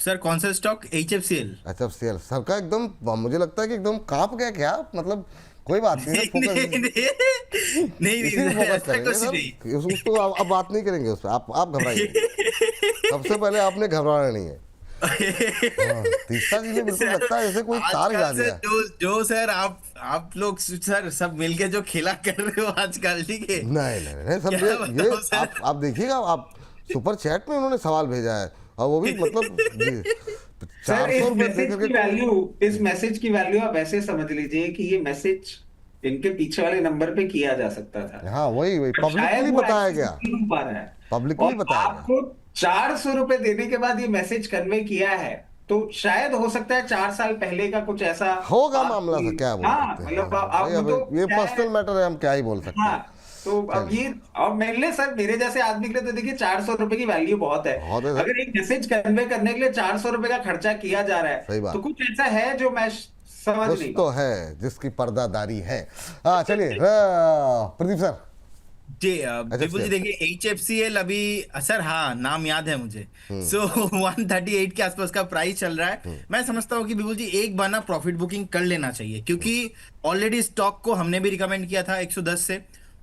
सर कौन सा स्टॉक? HFCL। HFCL सर का एकदम मुझे लगता है कि एकदम कांप गया क्या, मतलब कोई बात नहीं, फोकस नहीं इसी पे फोकस ऐसा करेंगे कुछ सर, नहीं। उस तो अब बात नहीं करेंगे उस पर, आप घबराइए। सबसे पहले आपने घबराना नहीं है। हाँ, तीसरा जी में बिल्कुल लगता है जैसे कोई तार हिला आजकल से दिया। जो सर आप लोग सर सब मिलके जो खेला कर रहे हो आजकल, ठीक है? नहीं नहीं नहीं सब क्या ये बताऊं सर? आप देखिएगा, आप सुपर चैट में उन्होंने सवाल भेजा है, और वो भी मतलब जी सर 400 रुपए दे करके। इस मैसेज की वैल्यू आप ऐसे समझ लीजिए कि ये मैसेज इनके पीछे वाले नंबर पे किया जा सकता था। हाँ वही शायद पब्लिकली वो बताया एक्सेस गया, नहीं हो पा रहा है, पब्लिकली और बताया गया। आपको 400 रुपए देने के बाद ये मैसेज कन्वे किया है, तो शायद हो सकता है 4 साल पहले का कुछ ऐसा होगा बात मामला, हुई। से क्या बोल हाँ, सकते हैं, मतलब हाँ, आप भाई, अब तो ये क्या है? पर्सनल मैटर है, हम क्या ही बोल सकते हैं। हाँ, तो अब ये अब मेरे लिए सर, मेरे जैसे आदमी के लिए तो देखिए 400 रुपए की वैल्यू बहुत है। बहुत है सर। अगर एक मैसेज कन्वे करने के लिए 400 रुपए का खर्चा किया जा रहा सही है, बात। तो कुछ ऐसा है जो मैं समझ कुछ नहीं तो है जिसकी पर्दादारी है। हाँ चलिए प्रदीप सर। जी बिल्कुल जी, देखिए HFCL अभी सर, हाँ नाम याद है मुझे। 138 के आसपास का प्राइस चल रहा है। मैं समझता हूँ कि बिल्कुल जी एक बार ना प्रॉफिट बुकिंग कर लेना चाहिए, क्योंकि ऑलरेडी स्टॉक को हमने भी रिकमेंड किया था 110 से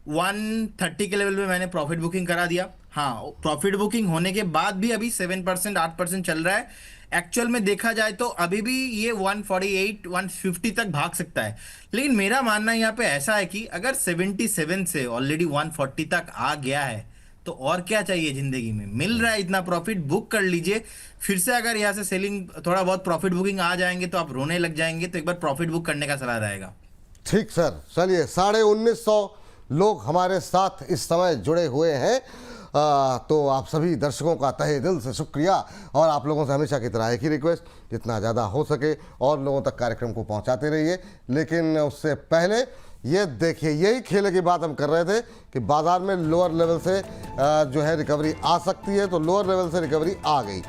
130 के लेवल पे मैंने प्रॉफिट बुकिंग करा दिया। हाँ, प्रॉफिट बुकिंग होने के बाद भी अभी 7% 8% चल रहा है। एक्चुअल में देखा जाए तो अभी भी ये 148 150 तक भाग सकता है। लेकिन मेरा मानना यहाँ पे ऐसा है कि अगर 77 से ऑलरेडी 140 तक आ गया है, तो और क्या चाहिए जिंदगी में? मिल रहा है इतना प्रॉफिट, बुक कर लीजिए। फिर से अगर यहाँ से सेलिंग थोड़ा बहुत प्रॉफिट बुकिंग आ जाएंगे तो आप रोने लग जाएंगे, तो एक बार प्रॉफिट बुक करने का सलाह रहेगा। ठीक सर, चलिए 1950 लोग हमारे साथ इस समय जुड़े हुए हैं। तो आप सभी दर्शकों का तहे दिल से शुक्रिया, और आप लोगों से हमेशा की तरह एक ही रिक्वेस्ट, जितना ज़्यादा हो सके और लोगों तक कार्यक्रम को पहुंचाते रहिए। लेकिन उससे पहले ये देखिए, यही खेल की बात हम कर रहे थे कि बाजार में लोअर लेवल से जो है रिकवरी आ सकती है, तो लोअर लेवल से रिकवरी आ गई।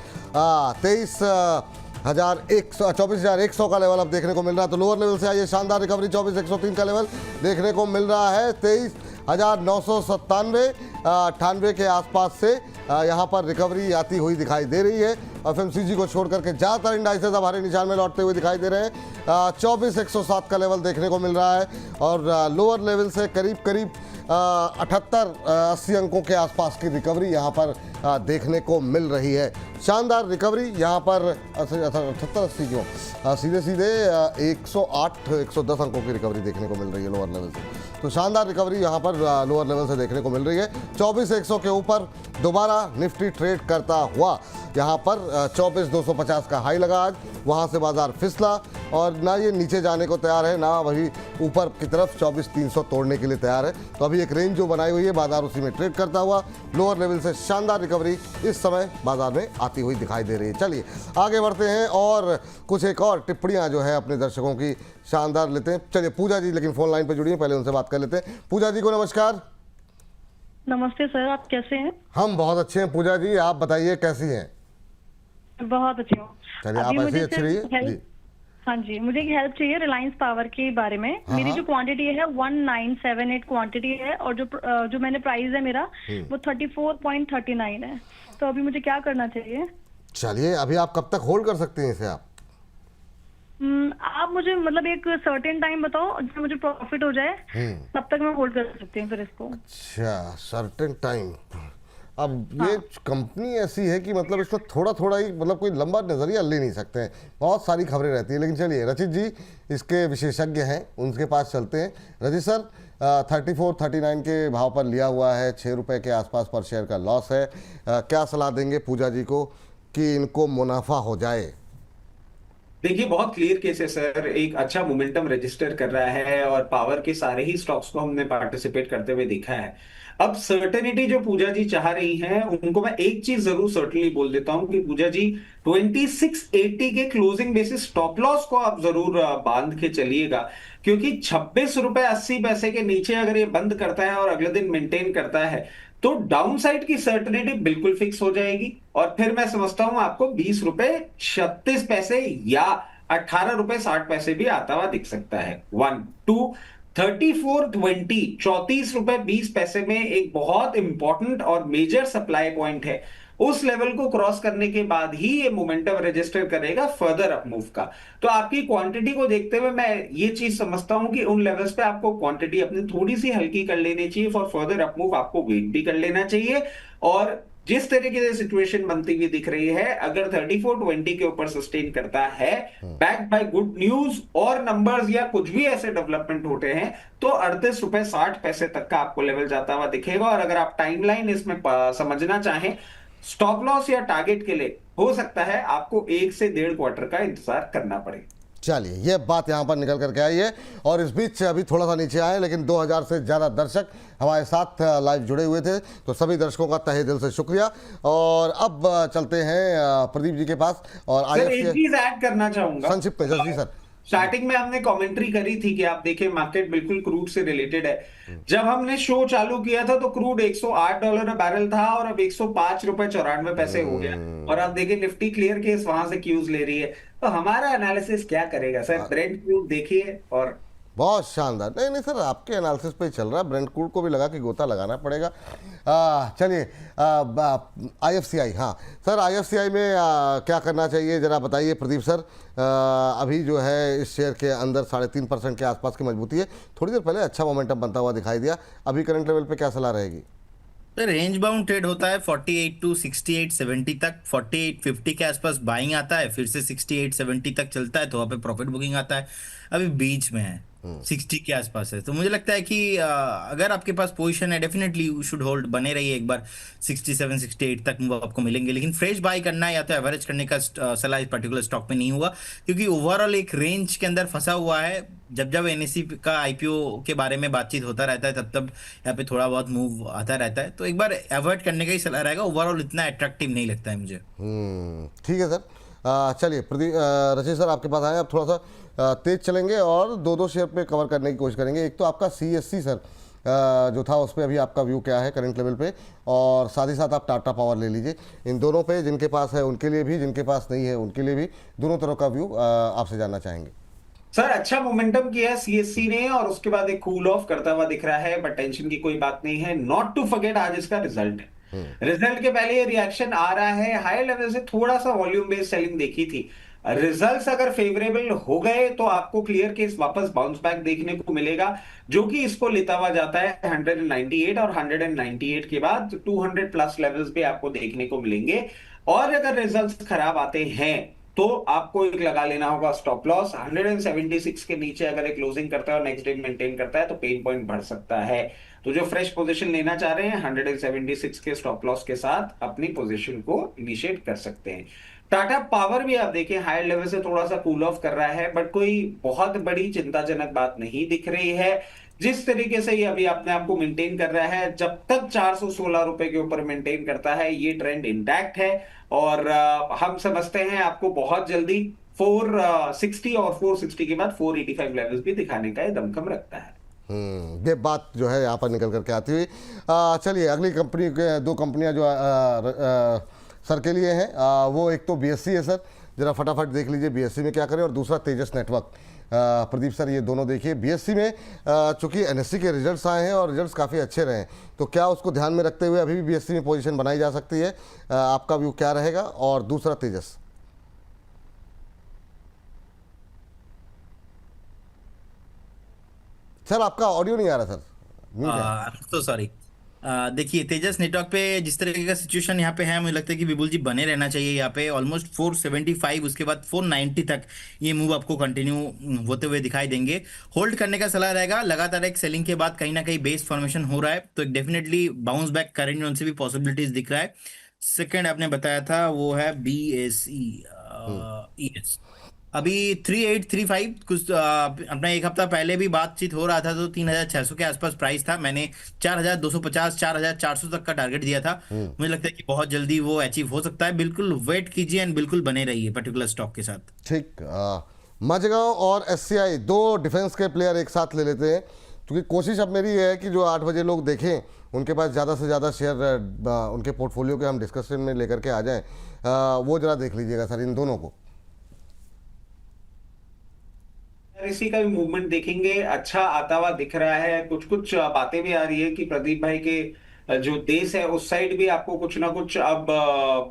24,100 का लेवल अब देखने को मिल रहा है, तो लोअर लेवल से आइए शानदार रिकवरी 24,103 का लेवल देखने को मिल रहा है। 23,997 98 के आसपास से यहाँ पर रिकवरी आती हुई दिखाई दे रही है। FMCG को छोड़ करके ज़्यादातर इंडाइसेस अब हरे निशान में लौटते हुए दिखाई दे रहे हैं। 24,107 का लेवल देखने को मिल रहा है, और लोअर लेवल से करीब 78-80 अंकों के आसपास की रिकवरी यहाँ पर देखने को मिल रही है। शानदार रिकवरी यहाँ पर 78-80 क्यों, सीधे 108-110 अंकों की रिकवरी देखने को मिल रही है लोअर लेवल से। तो शानदार रिकवरी यहाँ पर लोअर लेवल से देखने को मिल रही है। 24,100 के ऊपर दोबारा निफ्टी ट्रेड करता हुआ यहाँ पर 24,250 का हाई लगा आज, वहाँ से बाजार फिसला, और ना ये नीचे जाने को तैयार है, ना वही ऊपर की तरफ 24,300 तोड़ने के लिए तैयार है। तो अभी एक रेंज जो बनाई हुई है, बाजार उसी में ट्रेड करता हुआ लोअर लेवल से शानदार रिकवरी इस समय बाजार में आती हुई दिखाई दे रही है। चलिए आगे बढ़ते हैं, और कुछ एक और टिप्पणियां जो है अपने दर्शकों की शानदार लेते हैं। चलिए पूजा जी लेकिन फोन लाइन पर जुड़ी है, पहले उनसे बात कर लेते हैं। पूजा जी को नमस्कार। नमस्ते सर, आप कैसे हैं? हम बहुत अच्छे हैं पूजा जी, आप बताइए कैसी हैं? बहुत अच्छी हूँ। चलिए आप ऐसे ही अच्छी रहिए जी। हाँ जी, मुझे एक हेल्प चाहिए रिलायंस पावर के बारे में। मेरी जो क्वांटिटी है 1978 क्वांटिटी है, और जो मैंने प्राइस है मेरा वो 34.39 है। तो अभी मुझे क्या करना चाहिए? चलिए अभी आप कब तक होल्ड कर सकते हैं इसे? आप मुझे मतलब एक सर्टेन टाइम बताओ जब मुझे प्रॉफिट हो जाए, तब तक मैं होल्ड कर सकती हूँ फिर इसको। अच्छा, सर्टेन टाइम। अब ये कंपनी ऐसी है कि मतलब इसमें थोड़ा थोड़ा ही, मतलब कोई लंबा नजरिया ले नहीं सकते हैं, बहुत सारी खबरें रहती है। लेकिन चलिए रचित जी इसके विशेषज्ञ हैं, उनके पास चलते हैं। रचित सर 34-39 के भाव पर लिया हुआ है, 6 रुपये के आसपास पर शेयर का लॉस है। क्या सलाह देंगे पूजा जी को कि इनको मुनाफा हो जाए? देखिए बहुत क्लियर केस है सर, एक अच्छा मोमेंटम रजिस्टर कर रहा है और पावर के सारे ही स्टॉक्स को हमने पार्टिसिपेट करते हुए देखा है। अब सर्टेनिटी जो पूजा जी चाह रही हैं, उनको मैं एक चीज जरूर सर्टनली बोल देता हूं कि पूजा जी 2680 के क्लोजिंग बेसिस स्टॉप लॉस को आप जरूर बांध के चलिएगा, क्योंकि 26 रुपए 80 पैसे के नीचे अगर ये बंद करता है और अगले दिन मेंटेन करता है तो डाउन साइड की सर्टेनिटी बिल्कुल फिक्स हो जाएगी। और फिर मैं समझता हूं आपको 20 रुपए 36 पैसे या 18 रुपए 60 पैसे भी आता हुआ दिख सकता है। 1 2 3420 34 रुपए 20 पैसे में एक बहुत इंपॉर्टेंट और मेजर सप्लाई पॉइंट है। उस लेवल को क्रॉस करने के बाद ही ये मोमेंटम रजिस्टर करेगा फर्दर अप मूव का। तो आपकी क्वांटिटी को देखते हुए मैं ये चीज समझता हूं कि उन लेवल्स पे आपको क्वांटिटी अपनी थोड़ी सी हल्की कर लेनी चाहिए, फॉर फर्दर अप मूव आपको वेट भी कर लेना चाहिए। और जिस तरीके से सिचुएशन बनती हुई दिख रही है, अगर 3420 के ऊपर सस्टेन करता है बैक्ड बाय गुड न्यूज और नंबर्स या कुछ भी ऐसे डेवलपमेंट होते हैं, तो 38 रुपए 60 पैसे तक का आपको लेवल जाता हुआ दिखेगा। और अगर आप टाइमलाइन इसमें समझना चाहें, स्टॉप लॉस या टारगेट के लिए हो सकता है आपको 1 से 1.5 क्वार्टर का इंतजार करना पड़े। चलिए, ये बात यहाँ पर निकल करके आई है। और इस बीच अभी थोड़ा सा नीचे आए, लेकिन 2000 से ज़्यादा दर्शक हमारे साथ लाइव जुड़े हुए थे, तो सभी दर्शकों का तहे दिल से शुक्रिया। और अब चलते हैं प्रदीप जी के पास। और सर एक चीज ऐड करना चाहूंगा संक्षिप्त में जल्दी सर। स्टार्टिंग में हमने कमेंट्री करी थी कि आप देखिए मार्केट बिल्कुल क्रूड से रिलेटेड है। जब हमने शो चालू किया था तो क्रूड $108 बैरल था और अब 105 रुपए 94 पैसे हो गया। और आप देखिए निफ्टी क्लियर केस वहां से क्यूज ले रही है। तो हमारा एनालिसिस क्या करेगा सर? ब्रेंट क्रूड देखिए और बहुत शानदार। नहीं नहीं सर, आपके एनालिसिस पे ही चल रहा है। ब्रेंट क्रूड को भी लगा कि गोता लगाना पड़ेगा। चलिए, IFCI, हाँ सर, IFCI में क्या करना चाहिए जरा बताइए प्रदीप सर। अभी जो है इस शेयर के अंदर 3.5% के आसपास की मजबूती है। थोड़ी देर पहले अच्छा मोमेंटम बनता हुआ दिखाई दिया। अभी करंट लेवल पे क्या सलाह रहेगी? तो रेंज बाउंड ट्रेड होता है 48 टू 68-70 तक। 48-50 के आसपास बाइंग आता है, फिर से 68-70 तक चलता है तो वहाँ पे प्रॉफिट बुकिंग आता है। अभी बीच में है, 60 के आसपास है। तो मुझे लगता है कि अगर आपके पास पोजीशन है, डेफिनेटली यू शुड होल्ड, बने रहिए। एक बार 67-68 तक मूव आपको मिलेंगे, लेकिन फ्रेश बाई करना है या तो एवरेज करने का सलाह इस पर्टिकुलर स्टॉक में नहीं हुआ, क्योंकि ओवरऑल एक रेंज के अंदर फंसा हुआ है। जब जब NSE का IPO के बारे में बातचीत होता रहता है, तब तब यहाँ पे थोड़ा बहुत मूव आता रहता है। तो एक बार अवॉइड करने का ही सलाह रहेगा। ओवरऑल इतना अट्रैक्टिव नहीं लगता है मुझे। ठीक है सर। चलिए प्रदीप, रचित सर आपके पास आए। आप थोड़ा सा तेज चलेंगे और दो शेयर पे कवर करने की कोशिश करेंगे। एक तो आपका CSC सर जो था, उस पर अभी आपका व्यू क्या है करंट लेवल पे, और साथ ही साथ आप टाटा पावर ले लीजिए। इन दोनों पे जिनके पास है उनके लिए भी, जिनके पास नहीं है उनके लिए भी, दोनों तरह का व्यू आपसे जानना चाहेंगे। सर अच्छा मोमेंटम किया है CSC ने और उसके बाद एक कूल ऑफ करता हुआ दिख रहा है, बट टेंशन की कोई बात नहीं है। नॉट टू फॉरगेट आज इसका रिजल्ट है। रिजल्ट के पहले ये रिएक्शन आ रहा है। हाई लेवल से थोड़ा सा वॉल्यूम बेस्ड सेलिंग देखी थी। रिजल्ट्स अगर फेवरेबल हो गए तो आपको क्लियर केस वापस बाउंस बैक देखने को मिलेगा, जो कि इसको लेता हुआ जाता है 198 और 198 के बाद 200 प्लस लेवल्स भी आपको देखने को मिलेंगे। और अगर रिजल्ट्स खराब आते हैं तो आपको एक लगा लेना होगा स्टॉप लॉस 176 के नीचे। अगर एक क्लोजिंग करता है और नेक्स्ट डे मेंटेन करता है तो पेन पॉइंट बढ़ सकता है। तो जो फ्रेश पोजीशन लेना चाह रहे हैं 176 के स्टॉप लॉस के साथ अपनी पोजीशन को इनिशिएट कर सकते हैं। टाटा पावर भी आप देखिए हायर लेवल से थोड़ा सा कूल ऑफ कर रहा है, बट कोई बहुत बड़ी चिंताजनक बात नहीं दिख रही है। जिस तरीके से ये अभी अपने आप को मेंटेन कर रहा है, जब तक 416 रुपए के ऊपर मेंटेन करता है, ये ट्रेंड इंटैक्ट है। और हम समझते हैं आपको बहुत जल्दी 460 और 460 के बाद 485 लेवल्स भी दिखाने का ये दमखम रखता है। ये बात जो है यहाँ पर निकल करके आती हुई। चलिए, अगली कंपनी के दो कंपनियाँ जो सर के लिए हैं, वो एक तो BSC है सर। जरा फटाफट देख लीजिए BSC में क्या करें, और दूसरा तेजस नेटवर्क। प्रदीप सर ये दोनों देखिए। BSC में चूंकि NSE के रिजल्ट्स आए हैं और रिजल्ट्स काफ़ी अच्छे रहे हैं, तो क्या उसको ध्यान में रखते हुए अभी भी BSC में पोजीशन बनाई जा सकती है? आपका व्यू क्या रहेगा? और दूसरा तेजस। सर आपका ऑडियो नहीं आ रहा सर। तो सॉरी। देखिए तेजस नेटवर्क पे जिस तरीके का सिचुएशन यहाँ पे है, मुझे लगता है कि विपुल जी बने रहना चाहिए यहाँ पे। ऑलमोस्ट 475, उसके बाद 490 तक ये मूव आपको कंटिन्यू होते हुए दिखाई देंगे। होल्ड करने का सलाह रहेगा। लगातार एक सेलिंग के बाद कहीं ना कहीं बेस फॉर्मेशन हो रहा है, तो एक डेफिनेटली बाउंस बैक करेंगे, उनसे भी पॉसिबिलिटीज दिख रहा है। सेकेंड आपने बताया था वो है BSE। अभी 3835 कुछ अपना एक हफ्ता पहले भी बातचीत हो रहा था तो 3600 के आसपास प्राइस था। मैंने 4250 4400 तक का टारगेट दिया था। मुझे लगता है कि बहुत जल्दी वो अचीव हो सकता है। बिल्कुल वेट कीजिए एंड बिल्कुल बने रहिए पर्टिकुलर स्टॉक के साथ। ठीक। माझगांव और SCI दो डिफेंस के प्लेयर एक साथ ले लेते हैं, क्योंकि कोशिश अब मेरी है कि जो 8 बजे लोग देखें उनके पास ज़्यादा से ज़्यादा शेयर उनके पोर्टफोलियो के हम डिस्कशन में लेकर के आ जाएं। वो जरा देख लीजिएगा सर इन दोनों को। इसी का भी मूवमेंट देखेंगे, अच्छा आता हुआ दिख रहा है। कुछ कुछ बातें भी आ रही है कि प्रदीप भाई के जो देश है उस साइड भी आपको कुछ ना कुछ अब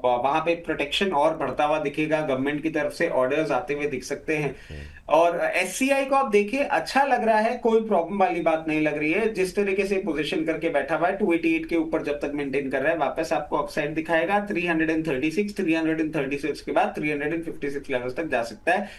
वहां पे प्रोटेक्शन और बढ़ता हुआ दिखेगा। गवर्नमेंट की तरफ से ऑर्डर्स आते हुए दिख सकते हैं। और SCI को आप देखिए, अच्छा लग रहा है, कोई प्रॉब्लम वाली बात नहीं लग रही है। जिस तरीके से पोजीशन करके बैठा हुआ है 288 के ऊपर जब तक मेंटेन कर रहा है, वापस आपको अपसाइड दिखाएगा। 336 के बाद 356 लेवल्स तक जा सकता है।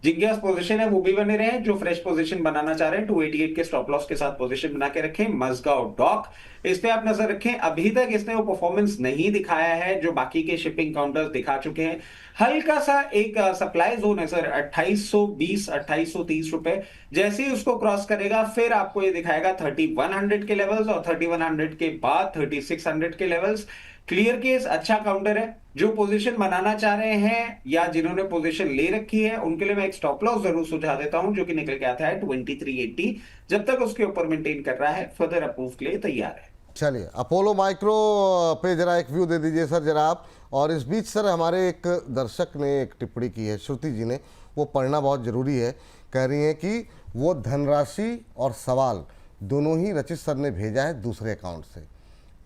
जिनके पास पोजीशन है वो भी बने रहे, जो फ्रेश पोजीशन बनाना चाह रहे हैं 288 के स्टॉप लॉस के साथ पोजीशन बना के रखें। मजगांव डॉक, इस पे आप नजर रखें। अभी तक इसने वो परफॉर्मेंस नहीं दिखाया है जो बाकी के शिपिंग काउंटर्स दिखा चुके हैं। हल्का सा एक सप्लाई जोन है सर 2820 2830 रुपए। जैसे ही उसको क्रॉस करेगा फिर आपको ये दिखाएगा 3100 के लेवल्स, और 3100 के बाद 3600 के लेवल्स। क्लियर केस अच्छा काउंटर है। जो पोजीशन बनाना चाह रहे हैं या जिन्होंने पोजीशन ले रखी है उनके लिए मैं एक स्टॉप लॉस जरूर सुझा देता हूं, जो कि निकल के आता है 2380। जब तक उसके ऊपर मेंटेन कर रहा है फर्दर अप्रूव के लिए तैयार है। चलिए अपोलो माइक्रो पे जरा एक व्यू दे दीजिए सर जरा आप। और इस बीच सर हमारे एक दर्शक ने एक टिप्पणी की है, श्रुति जी ने, वो पढ़ना बहुत ज़रूरी है। कह रही हैं कि वो धनराशि और सवाल दोनों ही रचित सर ने भेजा है दूसरे अकाउंट से।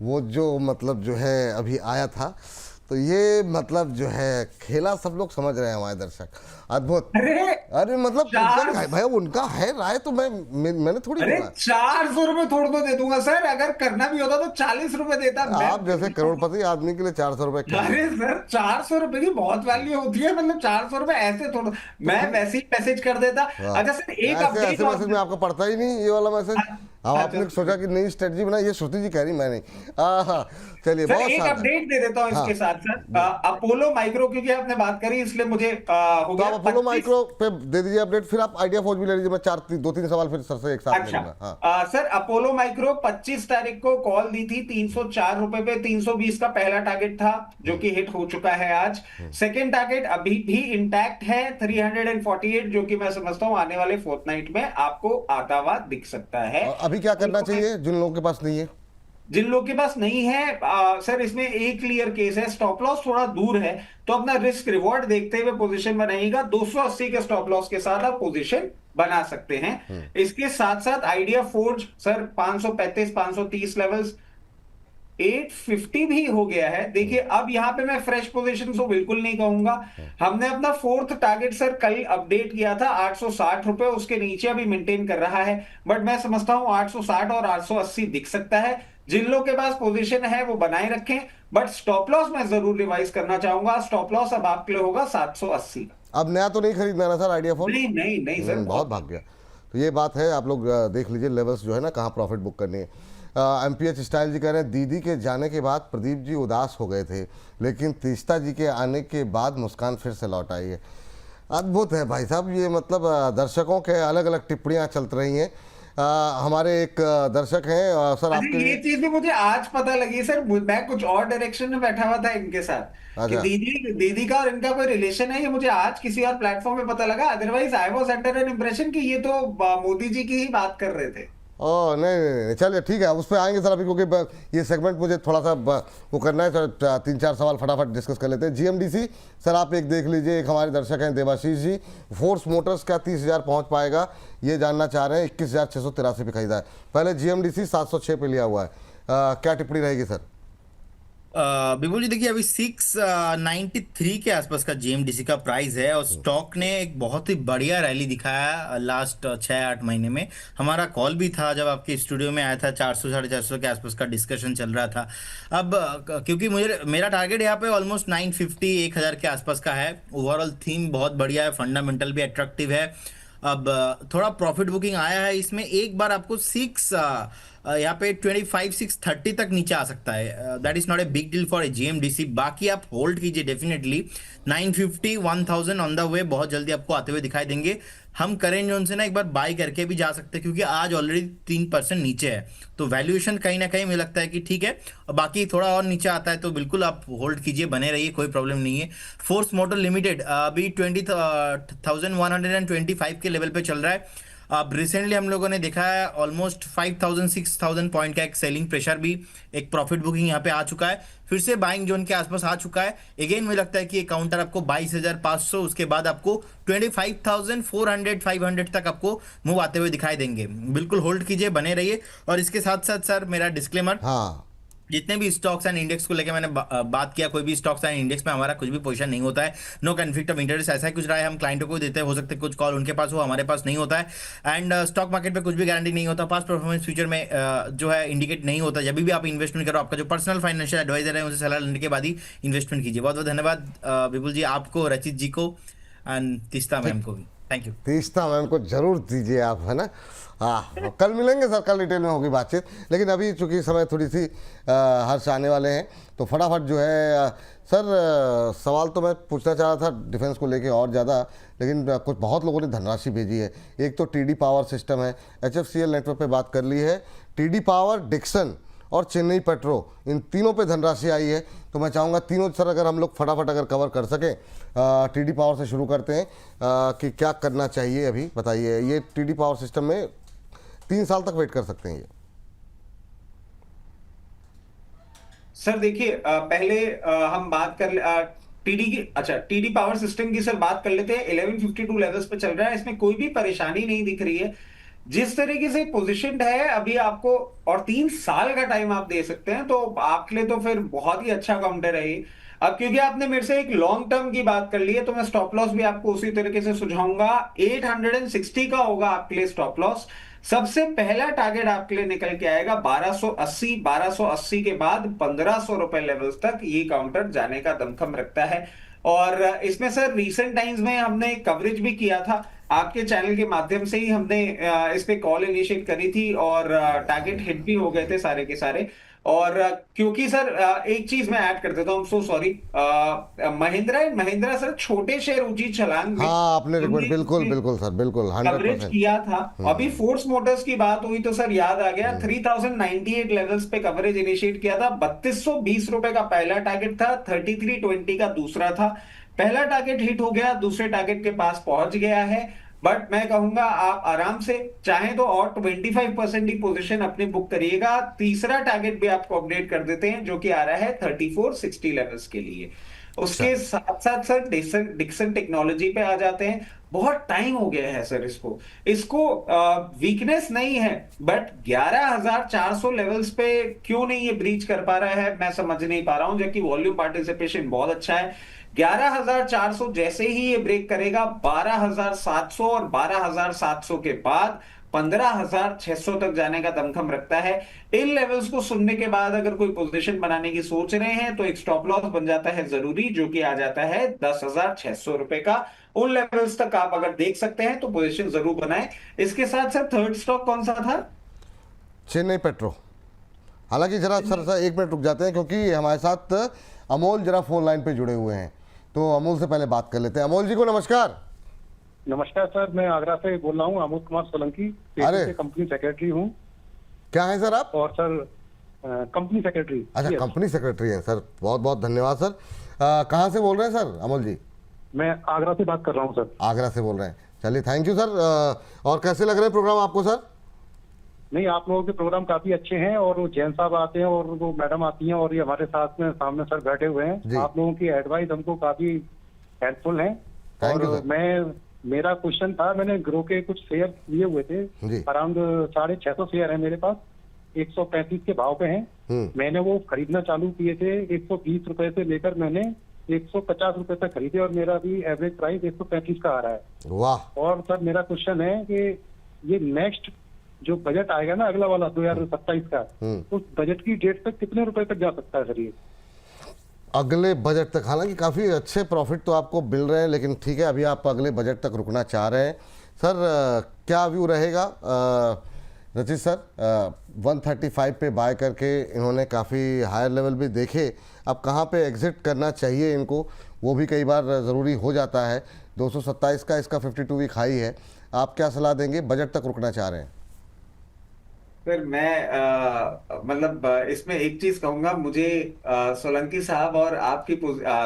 वो जो मतलब जो है अभी आया था, तो ये मतलब जो है खेला सब लोग समझ रहे हैं हमारे दर्शक। अद्भुत। अरे मतलब भाई उनका है राय, तो मैंने थोड़ी बोला। 400 रुपए थोड़ा तो दे दूंगा सर, अगर करना भी होता तो 40 रुपए देता। आप जैसे करोड़पति आदमी के लिए 400 रुपए। अरे सर 400 रुपए की बहुत वैल्यू होती है, मतलब 400 रुपए ऐसे थोड़ा, मैं वैसे ही मैसेज कर देता। अच्छा सर एक अपडेट, ऐसे मैसेज में आपको पढ़ता ही नहीं ये वाला मैसेज। अब आपने सोचा कि नई स्ट्रेटजी बनाई, ये श्रुति जी कह रही, मैं नहीं। चलिए बहुत एक अपडेट दे देता हूँ इसके साथ सर। अपोलो माइक्रो, क्योंकि आपने बात करी इसलिए मुझे हो गया। अपोलो माइक्रो पे दे दीजिए अपडेट, फिर आप आइडिया फौज भी ले लीजिए। मैं 2-3 सवाल फिर सर से एक साथ ले लूंगा। सर अपोलो माइक्रो 25 तारीख को कॉल दी थी 304 रुपए पे। 320 का पहला टारगेट था जो कि हिट हो चुका है आज। सेकेंड टारगेट अभी भी इंटैक्ट है 348, जो कि मैं समझता हूं आने वाले फोर्टनाइट में आपको आता हुआ दिख सकता है। अभी क्या करना चाहिए जिन लोगों के पास नहीं है? जिन लोग के पास नहीं है सर, इसमें एक क्लियर केस है, स्टॉप लॉस थोड़ा दूर है तो अपना रिस्क रिवॉर्ड देखते हुए पोजीशन बनाइएगा। 280 के स्टॉप लॉस के साथ आप पोजीशन बना सकते हैं। इसके साथ साथ आइडिया फोर्ज सर 535 530 लेवल्स, 850 भी हो गया है। देखिए अब यहां पे मैं फ्रेश पोजीशन तो बिल्कुल नहीं कहूंगा। हमने अपना फोर्थ टारगेट सर कल अपडेट किया था 860 रुपए, उसके नीचे अभी मेंटेन कर रहा है, बट मैं समझता हूं 860 और 880 दिख सकता है। जिन लोग के पास पोजीशन है वो बनाए रखें, बट स्टॉप लॉस मैं जरूर रिवाइज करना चाहूंगा। स्टॉप लॉस अब आपके लिए होगा 780। अब नया तो नहीं खरीदना ना सर आइडिया फोन? नहीं सर, बहुत भाग गया। तो ये बात है, आप लोग देख लीजिए लेवल्स जो है ना, कहाँ प्रॉफिट बुक करनी है। MPH स्टाइल जी कह रहे हैं दीदी के जाने के बाद प्रदीप जी उदास हो गए थे, लेकिन तीस्ता जी के आने के बाद मुस्कान फिर से लौट आई है। अद्भुत है भाई साहब, ये मतलब दर्शकों के अलग अलग टिप्पणियां चल रही हैं। हमारे एक दर्शक हैं सर आपके, ये चीज भी मुझे आज पता लगी सर। मैं कुछ और डायरेक्शन में बैठा हुआ था इनके साथ कि दीदी का और इनका कोई रिलेशन है, ये मुझे आज किसी और प्लेटफॉर्म पे पता लगा। Otherwise I was under N impression कि ये तो मोदी जी की ही बात कर रहे थे। ओह नहीं, चलिए ठीक है, उस पर आएंगे सर अभी, क्योंकि ये सेगमेंट मुझे थोड़ा सा वो करना है सर। 3-4 सवाल फटाफट डिस्कस कर लेते हैं। GMDC सर आप एक देख लीजिए, एक हमारे दर्शक हैं देवाशीष जी, फोर्स मोटर्स का 30,000 पहुंच पाएगा ये जानना चाह रहे हैं। 21,683 पे खरीदा है। पहले GMDC 706 पे लिया हुआ है, क्या टिप्पणी रहेगी सर? बिल्कुल जी, देखिए अभी 693 के आसपास का GMDC का प्राइस है और स्टॉक ने एक बहुत ही बढ़िया रैली दिखाया लास्ट 6-8 महीने में। हमारा कॉल भी था जब आपके स्टूडियो में आया था, 400-450 के आसपास का डिस्कशन चल रहा था। अब क्योंकि मेरा टारगेट यहाँ पे ऑलमोस्ट 950-1000 के आसपास का है। ओवरऑल थीम बहुत बढ़िया है, फंडामेंटल भी अट्रैक्टिव है। अब थोड़ा प्रॉफिट बुकिंग आया है इसमें। एक बार आपको यहाँ पे 25,630 तक नीचे आ सकता है। That is not a big deal for a GMDC. बाकी आप होल्ड कीजिए डेफिनेटली। 950 1000 ऑन द वे, बहुत जल्दी आपको आते हुए दिखाई देंगे। हम करेंट जोन से ना एक बार बाय करके भी जा सकते हैं, क्योंकि आज ऑलरेडी 3% नीचे है, तो वैल्यूएशन कहीं ना कहीं मुझे लगता है कि ठीक है। और बाकी थोड़ा और नीचे आता है तो बिल्कुल आप होल्ड कीजिए, बने रहिए, कोई प्रॉब्लम नहीं है। फोर्स मोटर लिमिटेड अभी 20,125 के लेवल पे चल रहा है। अब रिसेंटली हम लोगों ने देखा है ऑलमोस्ट 5,000 6,000 पॉइंट का एक सेलिंग प्रेशर भी, एक प्रॉफिट बुकिंग यहाँ पे आ चुका है, फिर से बाइंग जोन के आसपास आ चुका है। अगेन मुझे लगता है कि ये काउंटर आपको 22,500, उसके बाद आपको 25,400 500 तक आपको मूव आते हुए दिखाई देंगे। बिल्कुल होल्ड कीजिए, बने रहिए। और इसके साथ साथ सर मेरा डिस्क्लेमर, हाँ, जितने भी स्टॉक्स एंड इंडेक्स को लेकर मैंने बात किया, कोई भी स्टॉक्स एंड इंडेक्स में हमारा कुछ भी पोजीशन नहीं होता है। नो कन्फ्लिक्ट ऑफ इंटरेस्ट, ऐसा ही कुछ रहा है, हम क्लाइंटों को देते हैं, हो सकता है कुछ कॉल उनके पास हो, हमारे पास नहीं होता है। एंड स्टॉक मार्केट पे कुछ भी गारंटी नहीं होता, पास्ट परफॉर्मेंस फ्यूचर में जो है इंडिकेट नहीं होता। जब भी आप इन्वेस्टमेंट करो, आपका जो पर्सनल फाइनेंशियल एडवाइजर है उनसे सलाह लेने के बाद ही इन्वेस्टमेंट कीजिए। बहुत बहुत धन्यवाद विपुल जी, आपको, रचित जी को एंड तीस्ता मैम को भी। Thank you. तीस्ता मैम को जरूर दीजिए आप, है ना। हाँ, कल मिलेंगे सर, कल डिटेल में होगी बातचीत। लेकिन अभी चूंकि समय थोड़ी सी हर्ष आने वाले हैं, तो फटाफट जो है सर सवाल तो मैं पूछना चाह रहा था डिफेंस को लेके और ज़्यादा, लेकिन कुछ बहुत लोगों ने धनराशि भेजी है। एक तो टीडी पावर सिस्टम है, HFCL नेटवर्क पे बात कर ली है, टीडी पावर, डिक्सन और चेन्नई पेट्रो, इन तीनों पे धनराशि आई है। तो मैं चाहूँगा तीनों सर अगर हम लोग फटाफट अगर कवर कर सकें। टीडी पावर से शुरू करते हैं कि क्या करना चाहिए अभी बताइए। ये टीडी पावर सिस्टम में 3 साल तक वेट कर सकते हैं ये। सर देखिए, पहले हम बात कर टीडी की, अच्छा टीडी पावर सिस्टम की सर बात कर लेते हैं। 1152 लेवल्स पे चल रहा है, इसमें कोई भी परेशानी नहीं दिख रही है। जिस तरीके से पोजीशनड है अभी आपको, और 3 साल का टाइम आप दे सकते हैं, तो आपके लिए तो फिर बहुत ही अच्छा काउंटर है ये। अब क्योंकि आपने मेरे से एक लॉन्ग टर्म की बात कर ली है, तो मैं स्टॉप लॉस भी आपको उसी तरीके से सुझाऊंगा। 860 का होगा आपके लिए स्टॉप लॉस। सबसे पहला टारगेट आपके लिए निकल के आएगा 1280। 1280 के बाद 1500 रुपए लेवल्स तक ये काउंटर जाने का दमखम रखता है। और इसमें सर रीसेंट टाइम्स में हमने कवरेज भी किया था, आपके चैनल के माध्यम से ही हमने इस पे कॉल इनिशिएट करी थी, और टारगेट हिट भी हो गए थे सारे के सारे। और क्योंकि सर एक चीज मैं ऐड कर देता हूँ, सो सॉरी, महिंद्रा सर छोटे शेयर ऊंची छलांग में, हाँ, आपने रिकमेंड, बिल्कुल बिल्कुल सर, बिल्कुल 100% किया था। अभी फोर्स मोटर्स की बात हुई तो सर याद आ गया, 3098 लेवल्स पे कवरेज इनिशिएट किया था। 3220 रुपए का पहला टारगेट था, 3320 का दूसरा था। पहला टारगेट हिट हो गया, दूसरे टारगेट के पास पहुंच गया है। बट मैं कहूंगा आप आराम से चाहें तो और 25% की पोजीशन अपनी बुक करिएगा। तीसरा टारगेट भी आपको अपडेट कर देते हैं, जो कि आ रहा है 3460 लेवल्स के लिए। उसके साथ साथ सर डिक्सन टेक्नोलॉजी पे आ जाते हैं। बहुत टाइम हो गया है सर इसको वीकनेस नहीं है, बट 11,400 लेवल्स पे क्यों नहीं ये ब्रीच कर पा रहा है, मैं समझ नहीं पा रहा हूं, जबकि वॉल्यूम पार्टिसिपेशन बहुत अच्छा है। 11,400 जैसे ही ये ब्रेक करेगा, 12,700 और 12,700 के बाद 15,600 तक जाने का दमखम रखता है। इन लेवल्स को सुनने के बाद अगर कोई पोजीशन बनाने की सोच रहे हैं, तो एक स्टॉप लॉस बन जाता है जरूरी, जो कि आ जाता है 10,600 रुपए का। उन लेवल्स तक आप अगर देख सकते हैं तो पोजीशन जरूर बनाएं। इसके साथ साथ थर्ड स्टॉक कौन सा था? चेन्नई पेट्रो। हालांकि जरा सर 1 मिनट रुक जाते हैं, क्योंकि हमारे साथ अमोल जरा फोन लाइन पे जुड़े हुए हैं, तो अमोल से पहले बात कर लेते हैं। अमोल जी को नमस्कार। नमस्कार सर, मैं आगरा से बोल रहा हूँ, अमोल कुमार सोलंकी, कंपनी सेक्रेटरी हूँ। क्या है सर आप? और सर कंपनी सेक्रेटरी। अच्छा, कंपनी सेक्रेटरी हैं सर, बहुत बहुत धन्यवाद सर। कहाँ से बोल रहे हैं सर अमोल जी? मैं आगरा से बात कर रहा हूँ सर। आगरा से बोल रहे हैं, चलिए थैंक यू सर। और कैसे लग रहे हैं प्रोग्राम आपको सर? नहीं, आप लोगों के प्रोग्राम काफी अच्छे हैं, और वो जैन साहब आते हैं और वो मैडम आती हैं, और ये हमारे साथ में सामने सर बैठे हुए हैं। आप लोगों की एडवाइस हमको काफी हेल्पफुल है। और मेरा क्वेश्चन था, मैंने ग्रो के कुछ शेयर लिए हुए थे, अराउंड 650 शेयर है मेरे पास, 135 के भाव पे हैं। मैंने वो खरीदना चालू किए थे, 120 रुपए से लेकर मैंने 150 रुपए तक खरीदे, और मेरा भी एवरेज प्राइस 135 का आ रहा है। वाह। और सर मेरा क्वेश्चन है कि ये नेक्स्ट जो बजट आएगा ना, अगला वाला 2027 का, उस बजट की डेट तक कितने रुपए तक जा सकता है सर ये? अगले बजट तक, हालांकि काफ़ी अच्छे प्रॉफिट तो आपको मिल रहे हैं, लेकिन ठीक है, अभी आप अगले बजट तक रुकना चाह रहे हैं सर। क्या व्यू रहेगा रचित सर 135 पे बाय करके इन्होंने काफ़ी हायर लेवल भी देखे, अब कहाँ पे एग्जिट करना चाहिए इनको, वो भी कई बार ज़रूरी हो जाता है। 227 का इसका 52 वीक हाई है, आप क्या सलाह देंगे? बजट तक रुकना चाह रहे हैं। फिर मैं मतलब इसमें एक चीज कहूंगा, मुझे सोलंकी साहब और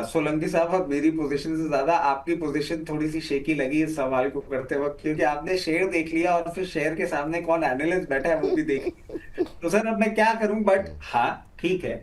सोलंकी साहब और मेरी पोजीशन से ज्यादा आपकी पोजीशन थोड़ी सी शेकी लगी इस सवाल को करते वक्त, क्योंकि आपने शेयर देख लिया और फिर शेयर के सामने कौन एनालिस्ट बैठा है वो भी देख लिया। तो सर अब मैं क्या करूं, बट हाँ ठीक है,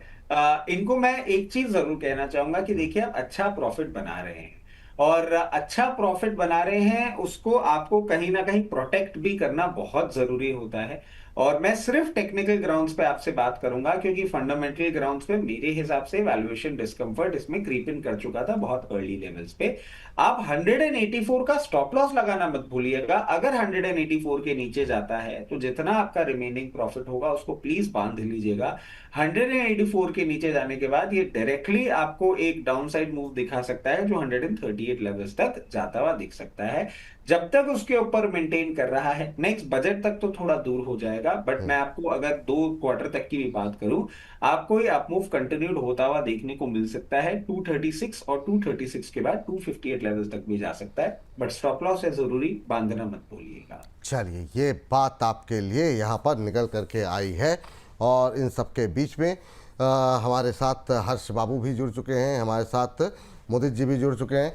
इनको मैं एक चीज जरूर कहना चाहूंगा कि देखिए आप अच्छा प्रॉफिट बना रहे हैं, और अच्छा प्रॉफिट बना रहे हैं उसको आपको कहीं ना कहीं प्रोटेक्ट भी करना बहुत जरूरी होता है। और मैं सिर्फ टेक्निकल ग्राउंड्स पे आपसे बात करूंगा, क्योंकि फंडामेंटल ग्राउंड्स पे मेरे हिसाब से वैल्यूएशन डिस्कम्फर्ट इसमें क्रीप इन कर चुका था बहुत अर्ली लेवल्स पे। आप 184 का स्टॉप लॉस लगाना मत भूलिएगा। अगर 184 के नीचे जाता है तो जितना आपका रिमेनिंग प्रॉफिट होगा उसको प्लीज बांध लीजिएगा। 184 के नीचे जाने के बाद ये डायरेक्टली आपको एक डाउनसाइड मूव दिखा सकता है जो 138 लेवल्स तक जाता हुआ दिख सकता है। जब तक उसके ऊपर मेंटेन कर रहा है, नेक्स्ट बजट तक तो थोड़ा दूर हो जाएगा, बट मैं आपको अगर 2 क्वार्टर तक की भी बात करूं, आपको ये अपमूव कंटिन्यूड होता हुआ देखने को मिल सकता है। 236 और 236 के बाद 258 लेवल्स तक भी जा सकता है, बट स्टॉप लॉस है जरूरी, बांधना मत भूलिएगा। चलिए, ये बात आपके लिए यहाँ पर निकल करके आई है। और इन सबके बीच में हमारे साथ हर्ष बाबू भी जुड़ चुके हैं, हमारे साथ मोदी जी भी जुड़ चुके हैं।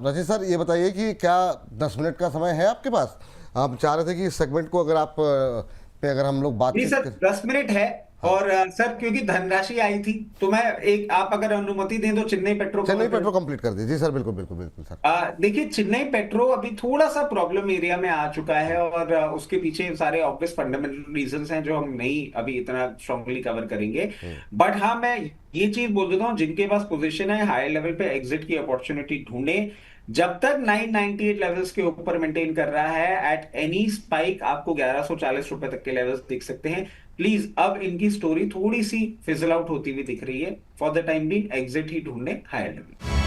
रचित सर, ये बताइए कि क्या 10 मिनट का समय है आपके पास? हम चाह रहे थे कि इस सेगमेंट को अगर आप पे अगर हम लोग बात सर 10 मिनट है। और सर क्योंकि धनराशि आई थी तो मैं एक, आप अगर अनुमति दें तो चेन्नई पेट्रो कंप्लीट कर दीजिए सर। बिल्कुल बिल्कुल बिल्कुल सर। देखिए चेन्नई पेट्रो अभी थोड़ा सा प्रॉब्लम एरिया में आ चुका है, और उसके पीछे सारे ऑब्वियस फंडामेंटल रीजंस हैं जो हम नहीं अभी इतना स्ट्रांगली कवर करेंगे। बट हाँ, मैं ये चीज बोल देता हूँ, जिनके पास पोजीशन है हाई लेवल पे एग्जिट की अपॉर्चुनिटी ढूंढे। जब तक 998 लेवल्स के ऊपर मेंटेन कर रहा है, एट एनी स्पाइक आपको 1140 रुपए तक के लेवल्स दिख सकते हैं। प्लीज, अब इनकी स्टोरी थोड़ी सी फिजल आउट होती हुई दिख रही है। For the time being exit ही ढूंढने हायर लेवल।